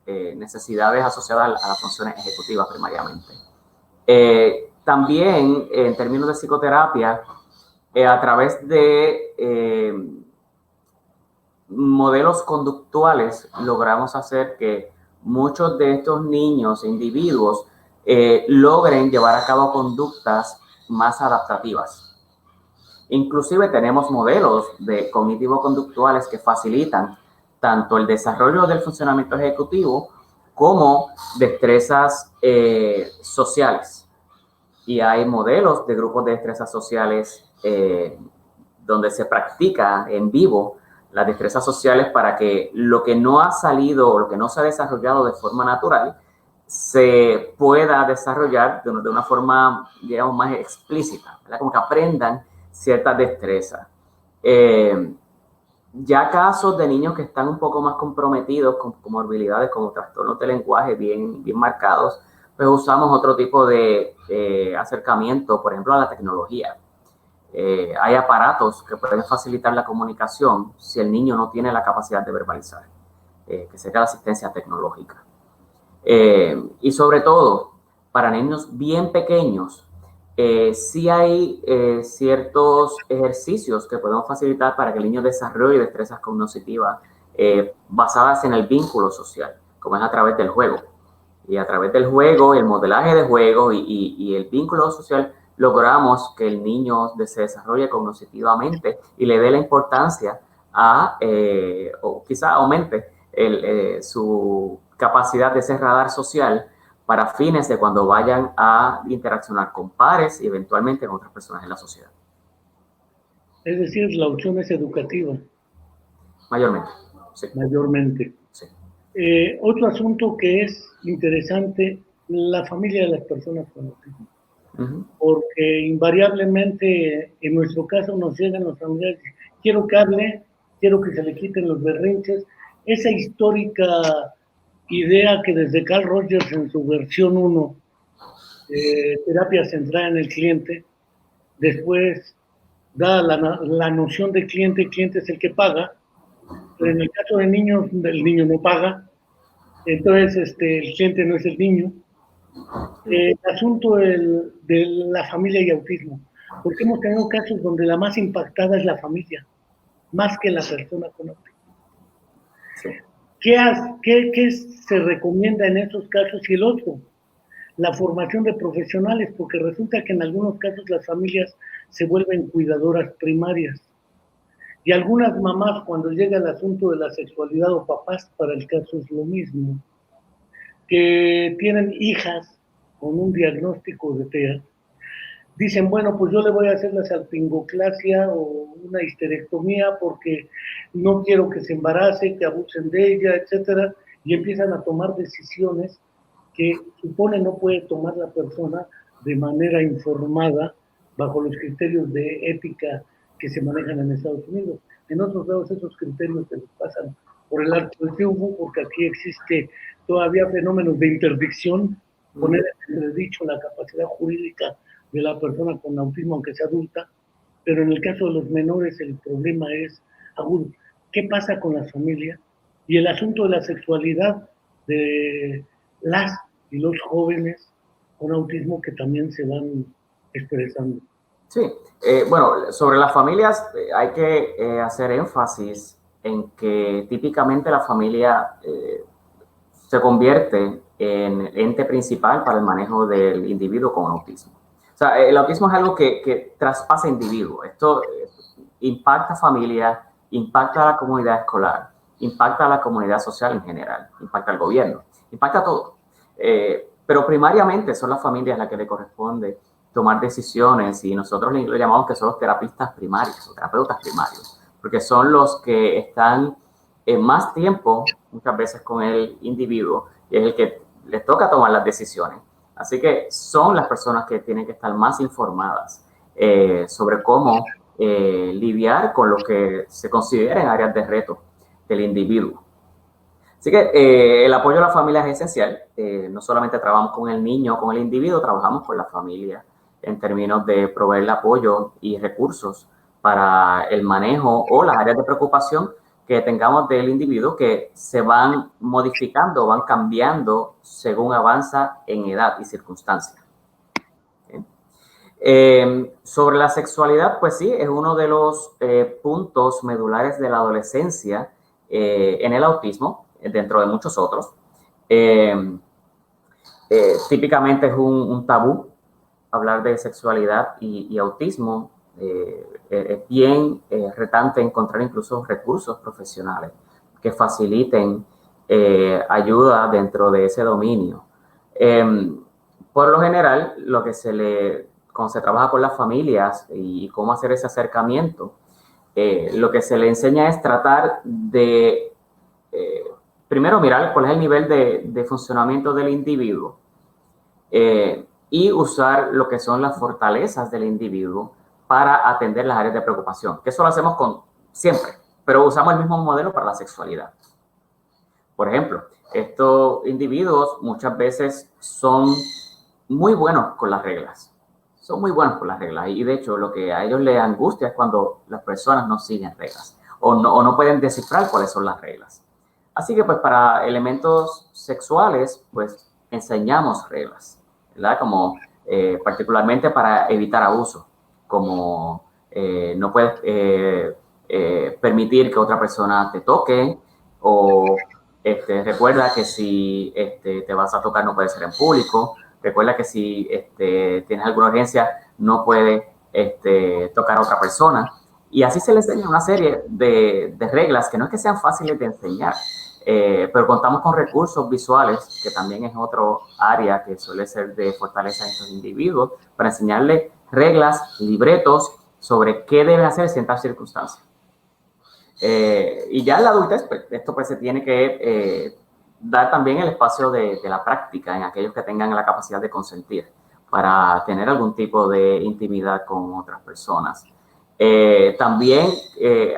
necesidades asociadas a las funciones ejecutivas primariamente. También, en términos de psicoterapia, a través de modelos conductuales, logramos hacer que muchos de estos niños e individuos logren llevar a cabo conductas más adaptativas. Inclusive tenemos modelos de cognitivo-conductuales que facilitan tanto el desarrollo del funcionamiento ejecutivo como destrezas sociales. Y hay modelos de grupos de destrezas sociales donde se practica en vivo las destrezas sociales para que lo que no ha salido o lo que no se ha desarrollado de forma natural se pueda desarrollar de una forma, digamos, más explícita, ¿verdad? Como que aprendan ciertas destrezas. Ya casos de niños que están un poco más comprometidos con comorbilidades como trastornos de lenguaje bien marcados, pues usamos otro tipo de acercamiento, por ejemplo, a la tecnología. Hay aparatos que pueden facilitar la comunicación si el niño no tiene la capacidad de verbalizar, que sería la asistencia tecnológica. Y sobre todo, para niños bien pequeños, sí hay ciertos ejercicios que podemos facilitar para que el niño desarrolle destrezas cognitivas basadas en el vínculo social, como es a través del juego. Y a través del juego, el modelaje de juego y el vínculo social, logramos que el niño se desarrolle cognitivamente y le dé la importancia o quizá aumente su capacidad de ser radar social para fines de cuando vayan a interaccionar con pares y eventualmente con otras personas en la sociedad. Es decir, la opción es educativa. Mayormente, sí. Mayormente. Sí. Otro asunto que es interesante, la familia de las personas con autismo. Porque invariablemente, en nuestro caso, nos llegan los familiares, quiero que hable, quiero que se le quiten los berrinches. Esa histórica idea que desde Carl Rogers en su versión 1, terapia centrada en el cliente, después da la noción de cliente, el cliente es el que paga, pero en el caso de niños, el niño no paga, entonces el cliente no es el niño. El asunto de la familia y autismo. porque hemos tenido casos donde la más impactada es la familia, más que la persona con autismo. Sí. ¿Qué se recomienda en esos casos? Y el otro, la formación de profesionales, porque resulta que en algunos casos las familias se vuelven cuidadoras primarias. Y algunas mamás, cuando llega el asunto de la sexualidad, o papás, para el caso es lo mismo, que tienen hijas con un diagnóstico de TEA, dicen, bueno, pues yo le voy a hacer la salpingoclasia o una histerectomía porque no quiero que se embarace, que abusen de ella, etcétera, y empiezan a tomar decisiones que supone no puede tomar la persona de manera informada bajo los criterios de ética que se manejan en Estados Unidos. En otros lados esos criterios se les pasan por el arco del triunfo, porque aquí existe todavía fenómenos de interdicción, poner en entredicho la capacidad jurídica de la persona con autismo, aunque sea adulta, pero en el caso de los menores el problema es agudo. ¿Qué pasa con las familias? Y el asunto de la sexualidad de las y los jóvenes con autismo que también se van expresando. Sí, bueno, sobre las familias hay que hacer énfasis en que típicamente la familia se convierte en el ente principal para el manejo del individuo con autismo. O sea, el autismo es algo que traspasa individuos. Esto impacta familia, impacta a la comunidad escolar, impacta a la comunidad social en general, impacta al gobierno, impacta a todo. Pero primariamente son las familias las que le corresponde tomar decisiones, y nosotros le llamamos que son los terapistas primarios o terapeutas primarios, porque son los que están más tiempo muchas veces con el individuo y es el que les toca tomar las decisiones. Así que son las personas que tienen que estar más informadas sobre cómo lidiar con lo que se considera en áreas de reto del individuo. Así que el apoyo a la familia es esencial. No solamente trabajamos con el niño, con el individuo, trabajamos con la familia en términos de proveerle apoyo y recursos para el manejo o las áreas de preocupación que tengamos del individuo, que se van modificando, van cambiando según avanza en edad y circunstancias. Sobre la sexualidad, pues sí, es uno de los puntos medulares de la adolescencia en el autismo, dentro de muchos otros. Típicamente es un tabú hablar de sexualidad y autismo. Es bien retante encontrar incluso recursos profesionales que faciliten ayuda dentro de ese dominio. Por lo general, cuando se trabaja con las familias y cómo hacer ese acercamiento, lo que se le enseña es tratar de primero mirar cuál es el nivel de funcionamiento del individuo y usar lo que son las fortalezas del individuo para atender las áreas de preocupación, que eso lo hacemos siempre, pero usamos el mismo modelo para la sexualidad. Por ejemplo, estos individuos muchas veces son muy buenos con las reglas, y de hecho lo que a ellos les angustia es cuando las personas no siguen reglas o no pueden descifrar cuáles son las reglas. Así que pues para elementos sexuales pues enseñamos reglas, ¿verdad? Como particularmente para evitar abuso, como no puedes permitir que otra persona te toque, o recuerda que si te vas a tocar no puede ser en público, recuerda que si tienes alguna urgencia no puedes tocar a otra persona. Y así se le enseña una serie de reglas que no es que sean fáciles de enseñar, pero contamos con recursos visuales, que también es otro área que suele ser de fortaleza en estos individuos, para enseñarles reglas, libretos sobre qué debe hacer en ciertas circunstancias. Y ya en la adultez, pues, esto pues se tiene que dar también el espacio de la práctica en aquellos que tengan la capacidad de consentir para tener algún tipo de intimidad con otras personas. También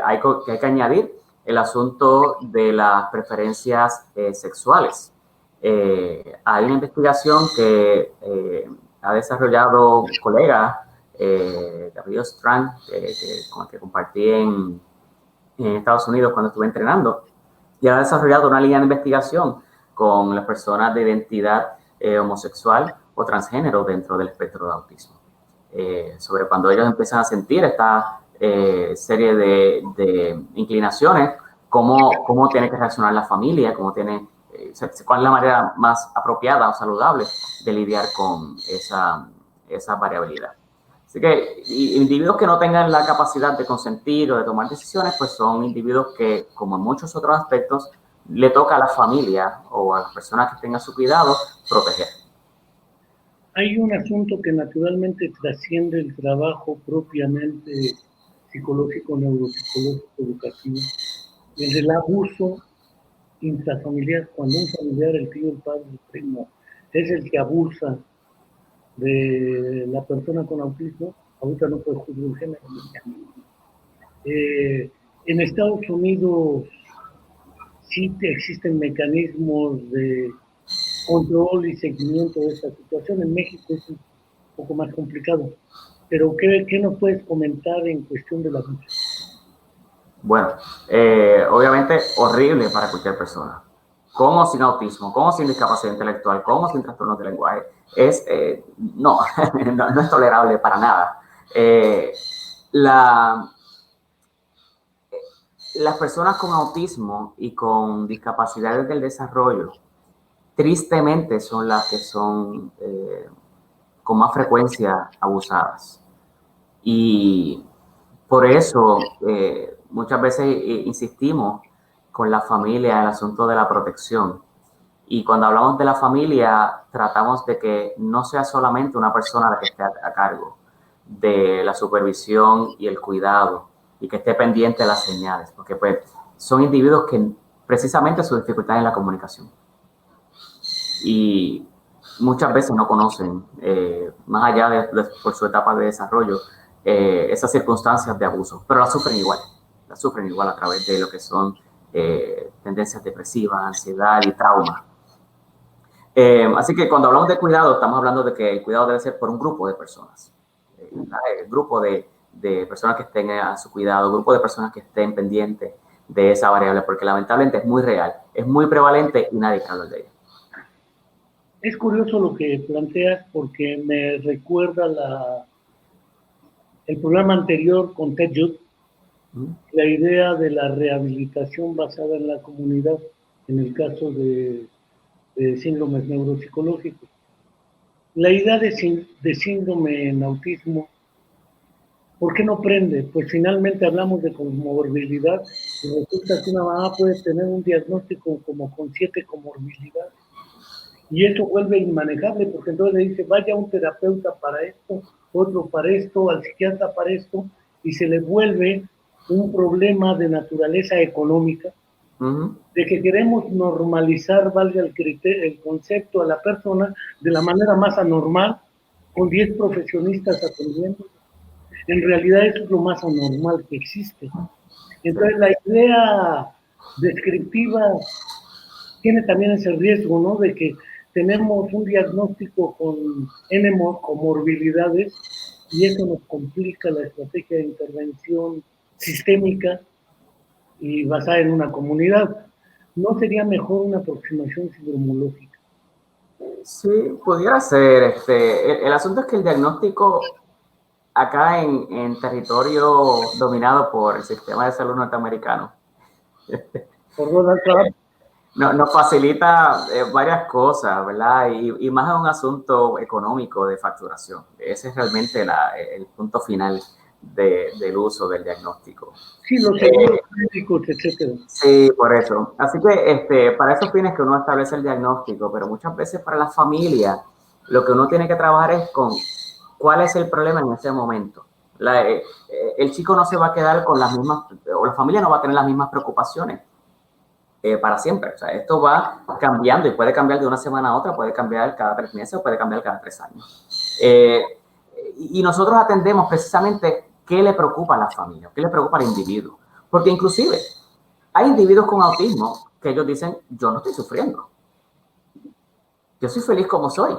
hay que añadir el asunto de las preferencias sexuales. Hay una investigación que ha desarrollado un colega, David Strang, con el que compartí en Estados Unidos cuando estuve entrenando, y ha desarrollado una línea de investigación con las personas de identidad homosexual o transgénero dentro del espectro de autismo. sobre cuando ellos empiezan a sentir esta serie de inclinaciones, cómo tiene que reaccionar la familia, cuál es la manera más apropiada o saludable de lidiar con esa variabilidad. Así que individuos que no tengan la capacidad de consentir o de tomar decisiones, pues son individuos que, como en muchos otros aspectos, le toca a la familia o a las personas que estén a su cuidado proteger. Hay un asunto que naturalmente trasciende el trabajo propiamente psicológico, neuropsicológico, educativo, el del abuso intrafamiliar, cuando un familiar, el tío, el padre, el primo, es el que abusa de la persona con autismo. Ahorita no puedo juzgar el género. En Estados Unidos sí existen mecanismos de control y seguimiento de esta situación. En México es un poco más complicado. Pero ¿qué nos puedes comentar en cuestión del abuso? Bueno, obviamente horrible para cualquier persona. Con o sin autismo, con o sin discapacidad intelectual, con o sin trastornos de lenguaje. No, no es tolerable para nada. Las personas con autismo y con discapacidades del desarrollo, tristemente son las que son con más frecuencia abusadas. Y por eso muchas veces insistimos con la familia en el asunto de la protección. Y cuando hablamos de la familia, tratamos de que no sea solamente una persona la que esté a cargo de la supervisión y el cuidado y que esté pendiente de las señales, porque pues son individuos que precisamente su dificultad es la comunicación. Y muchas veces no conocen, más allá por su etapa de desarrollo, esas circunstancias de abuso, pero las sufren igual a través de lo que son tendencias depresivas, ansiedad y trauma. Así que cuando hablamos de cuidado, estamos hablando de que el cuidado debe ser por un grupo de personas. El grupo de personas que estén a su cuidado, el grupo de personas que estén pendientes de esa variable, porque lamentablemente es muy real, es muy prevalente y nadie habla de ella. Es curioso lo que planteas porque me recuerda el programa anterior con Ted Judd, la idea de la rehabilitación basada en la comunidad, en el caso de síndromes neuropsicológicos. La idea de síndrome en autismo, ¿por qué no prende? Pues finalmente hablamos de comorbilidad y resulta que una mamá puede tener un diagnóstico como con 7 comorbilidades. Y eso vuelve inmanejable, porque entonces le dice, vaya un terapeuta para esto, otro para esto, al psiquiatra para esto, y se le vuelve un problema de naturaleza económica, de que queremos normalizar, valga el concepto, a la persona de la manera más anormal, con 10 profesionistas atendiendo. En realidad eso es lo más anormal que existe. Entonces la idea descriptiva tiene también ese riesgo, ¿no? De que tenemos un diagnóstico con N comorbilidades y eso nos complica la estrategia de intervención sistémica y basada en una comunidad. ¿No sería mejor una aproximación sindromológica? Sí, pudiera ser. El asunto es que el diagnóstico acá en territorio dominado por el sistema de salud norteamericano Por Donald Trump. Nos facilita varias cosas, ¿verdad? Y más en un asunto económico de facturación. Ese es realmente el punto final del uso del diagnóstico. Sí, los seguros médicos, etcétera. Sí, por eso. Así que para esos fines que uno establece el diagnóstico, pero muchas veces para la familia, lo que uno tiene que trabajar es con cuál es el problema en ese momento. El chico no se va a quedar con las mismas, o la familia no va a tener las mismas preocupaciones. Para siempre. O sea, esto va cambiando y puede cambiar de una semana a otra, puede cambiar cada 3 meses o puede cambiar cada 3 años. Y nosotros atendemos precisamente qué le preocupa a la familia, qué le preocupa al individuo. Porque inclusive hay individuos con autismo que ellos dicen, yo no estoy sufriendo. Yo soy feliz como soy.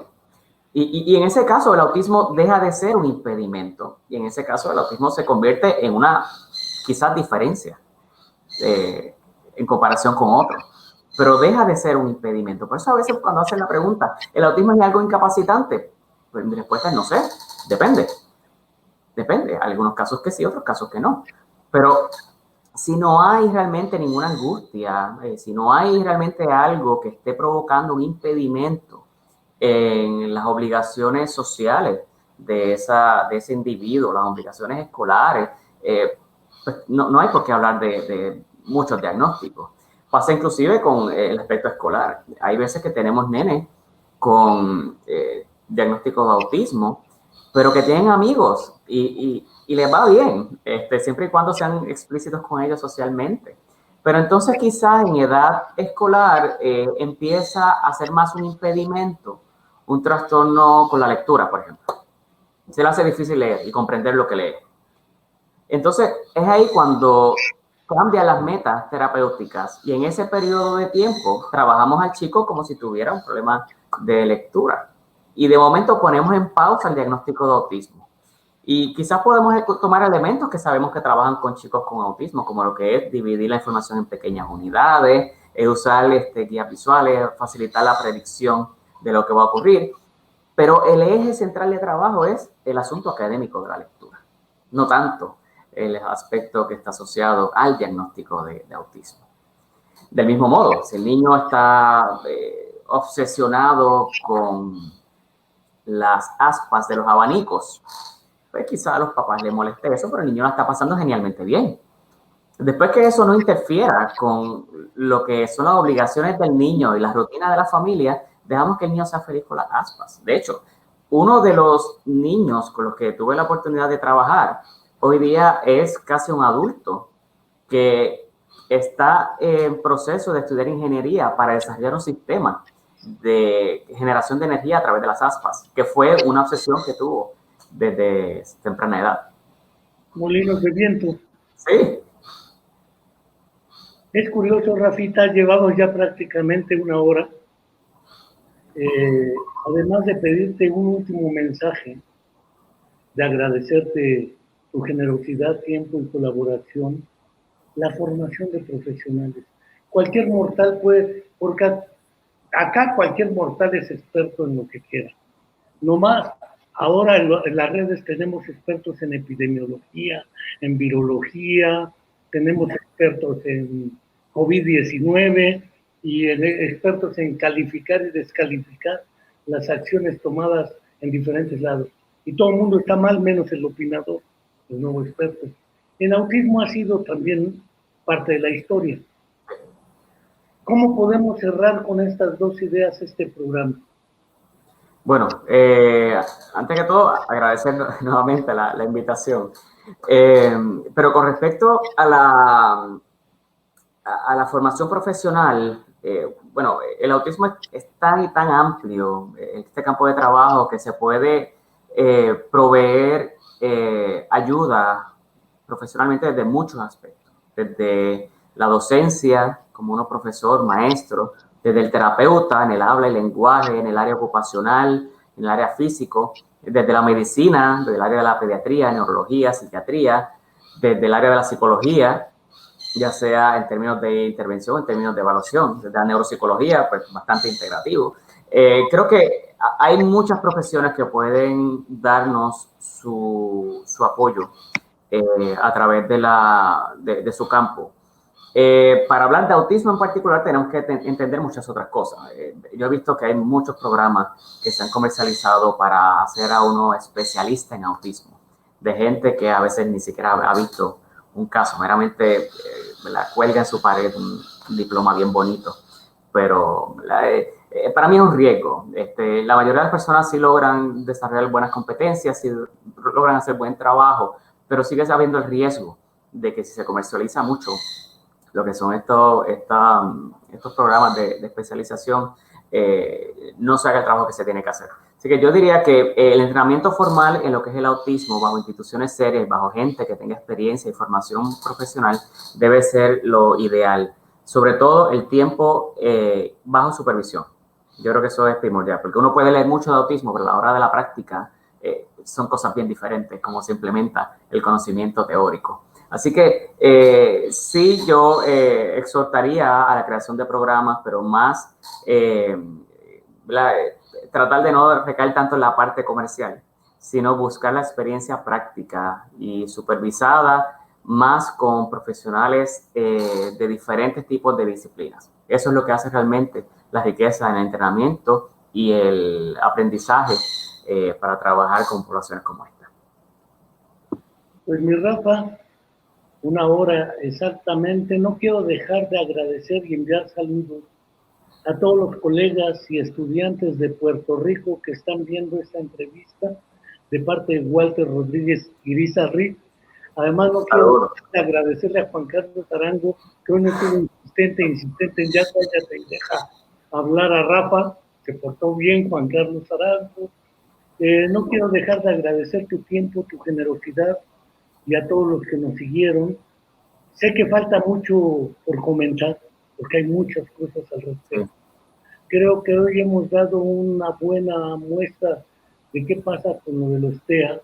Y en ese caso el autismo deja de ser un impedimento. Y en ese caso el autismo se convierte en una quizás diferencia. En comparación con otros, pero deja de ser un impedimento. Por eso a veces cuando hacen la pregunta, ¿el autismo es algo incapacitante? Pues mi respuesta es no sé, depende. Depende, algunos casos que sí, otros casos que no. Pero si no hay realmente ninguna angustia, si no hay realmente algo que esté provocando un impedimento en las obligaciones sociales de ese individuo, las obligaciones escolares, pues no hay por qué hablar de muchos diagnósticos. Pasa inclusive con el aspecto escolar. Hay veces que tenemos nenes con diagnósticos de autismo, pero que tienen amigos y les va bien, siempre y cuando sean explícitos con ellos socialmente. Pero entonces quizás en edad escolar empieza a ser más un impedimento, un trastorno con la lectura, por ejemplo. Se le hace difícil leer y comprender lo que lee. Entonces es ahí cuando cambian las metas terapéuticas y en ese periodo de tiempo trabajamos al chico como si tuviera un problema de lectura. Y de momento ponemos en pausa el diagnóstico de autismo. Y quizás podemos tomar elementos que sabemos que trabajan con chicos con autismo, como lo que es dividir la información en pequeñas unidades, usar guías visuales, facilitar la predicción de lo que va a ocurrir. Pero el eje central de trabajo es el asunto académico de la lectura, no tanto el aspecto que está asociado al diagnóstico de autismo. Del mismo modo, si el niño está obsesionado con las aspas de los abanicos, pues quizá a los papás les moleste eso, pero el niño la está pasando genialmente bien. Después que eso no interfiera con lo que son las obligaciones del niño y las rutinas de la familia, dejamos que el niño sea feliz con las aspas. De hecho, uno de los niños con los que tuve la oportunidad de trabajar hoy día es casi un adulto que está en proceso de estudiar ingeniería para desarrollar un sistema de generación de energía a través de las aspas, que fue una obsesión que tuvo desde temprana edad. Molinos de viento. Sí. Es curioso, Rafita, llevamos ya prácticamente una hora. Además de pedirte un último mensaje, de agradecerte tu generosidad, tiempo y colaboración, la formación de profesionales. Cualquier mortal puede, porque acá cualquier mortal es experto en lo que quiera. No más, ahora en las redes tenemos expertos en epidemiología, en virología, tenemos expertos en COVID-19 y expertos en calificar y descalificar las acciones tomadas en diferentes lados. Y todo el mundo está mal, menos el opinador, el nuevo experto. El autismo ha sido también parte de la historia. ¿Cómo podemos cerrar con estas dos ideas este programa? Bueno, antes que todo, agradecer nuevamente la invitación. Pero con respecto a la formación profesional, bueno, el autismo es tan y tan amplio, este campo de trabajo, que se puede proveer ayuda profesionalmente desde muchos aspectos, desde la docencia, como uno profesor, maestro, desde el terapeuta en el habla y lenguaje, en el área ocupacional, en el área físico, desde la medicina, desde el área de la pediatría, neurología, psiquiatría, desde el área de la psicología, ya sea en términos de intervención, en términos de evaluación, desde la neuropsicología, pues bastante integrativo. Creo que hay muchas profesiones que pueden darnos su apoyo a través de su campo. Para hablar de autismo en particular tenemos que entender muchas otras cosas. Yo he visto que hay muchos programas que se han comercializado para hacer a uno especialista en autismo, de gente que a veces ni siquiera ha visto un caso, meramente cuelga en su pared un diploma bien bonito, pero para mí es un riesgo. La mayoría de las personas sí logran desarrollar buenas competencias, sí logran hacer buen trabajo, pero sigue habiendo el riesgo de que si se comercializa mucho lo que son estos programas de especialización, no se haga el trabajo que se tiene que hacer. Así que yo diría que el entrenamiento formal en lo que es el autismo, bajo instituciones serias, bajo gente que tenga experiencia y formación profesional, debe ser lo ideal. Sobre todo el tiempo bajo supervisión. Yo creo que eso es primordial, porque uno puede leer mucho de autismo, pero a la hora de la práctica son cosas bien diferentes, cómo se implementa el conocimiento teórico. Así que sí, yo exhortaría a la creación de programas, pero más tratar de no recaer tanto en la parte comercial, sino buscar la experiencia práctica y supervisada más con profesionales de diferentes tipos de disciplinas. Eso es lo que hace realmente la riqueza en el entrenamiento y el aprendizaje para trabajar con poblaciones como esta. Pues mi Rafa, una hora exactamente. No quiero dejar de agradecer y enviar saludos a todos los colegas y estudiantes de Puerto Rico que están viendo esta entrevista de parte de Walter Rodríguez Irizarry. Además, no quiero agradecerle a Juan Carlos Arango, que hoy no estuvo insistente en ya cállate y deja hablar a Rafa. Se portó bien Juan Carlos Arango. No quiero dejar de agradecer tu tiempo, tu generosidad y a todos los que nos siguieron. Sé que falta mucho por comentar, porque hay muchas cosas al respecto. Creo que hoy hemos dado una buena muestra de qué pasa con lo de los TEA,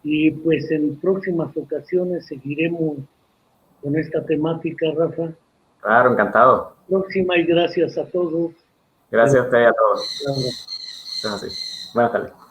y pues en próximas ocasiones seguiremos con esta temática, Rafa. Claro, encantado. Próxima, y gracias a todos. Gracias a ustedes y a todos. Claro. Entonces, así. Buenas tardes.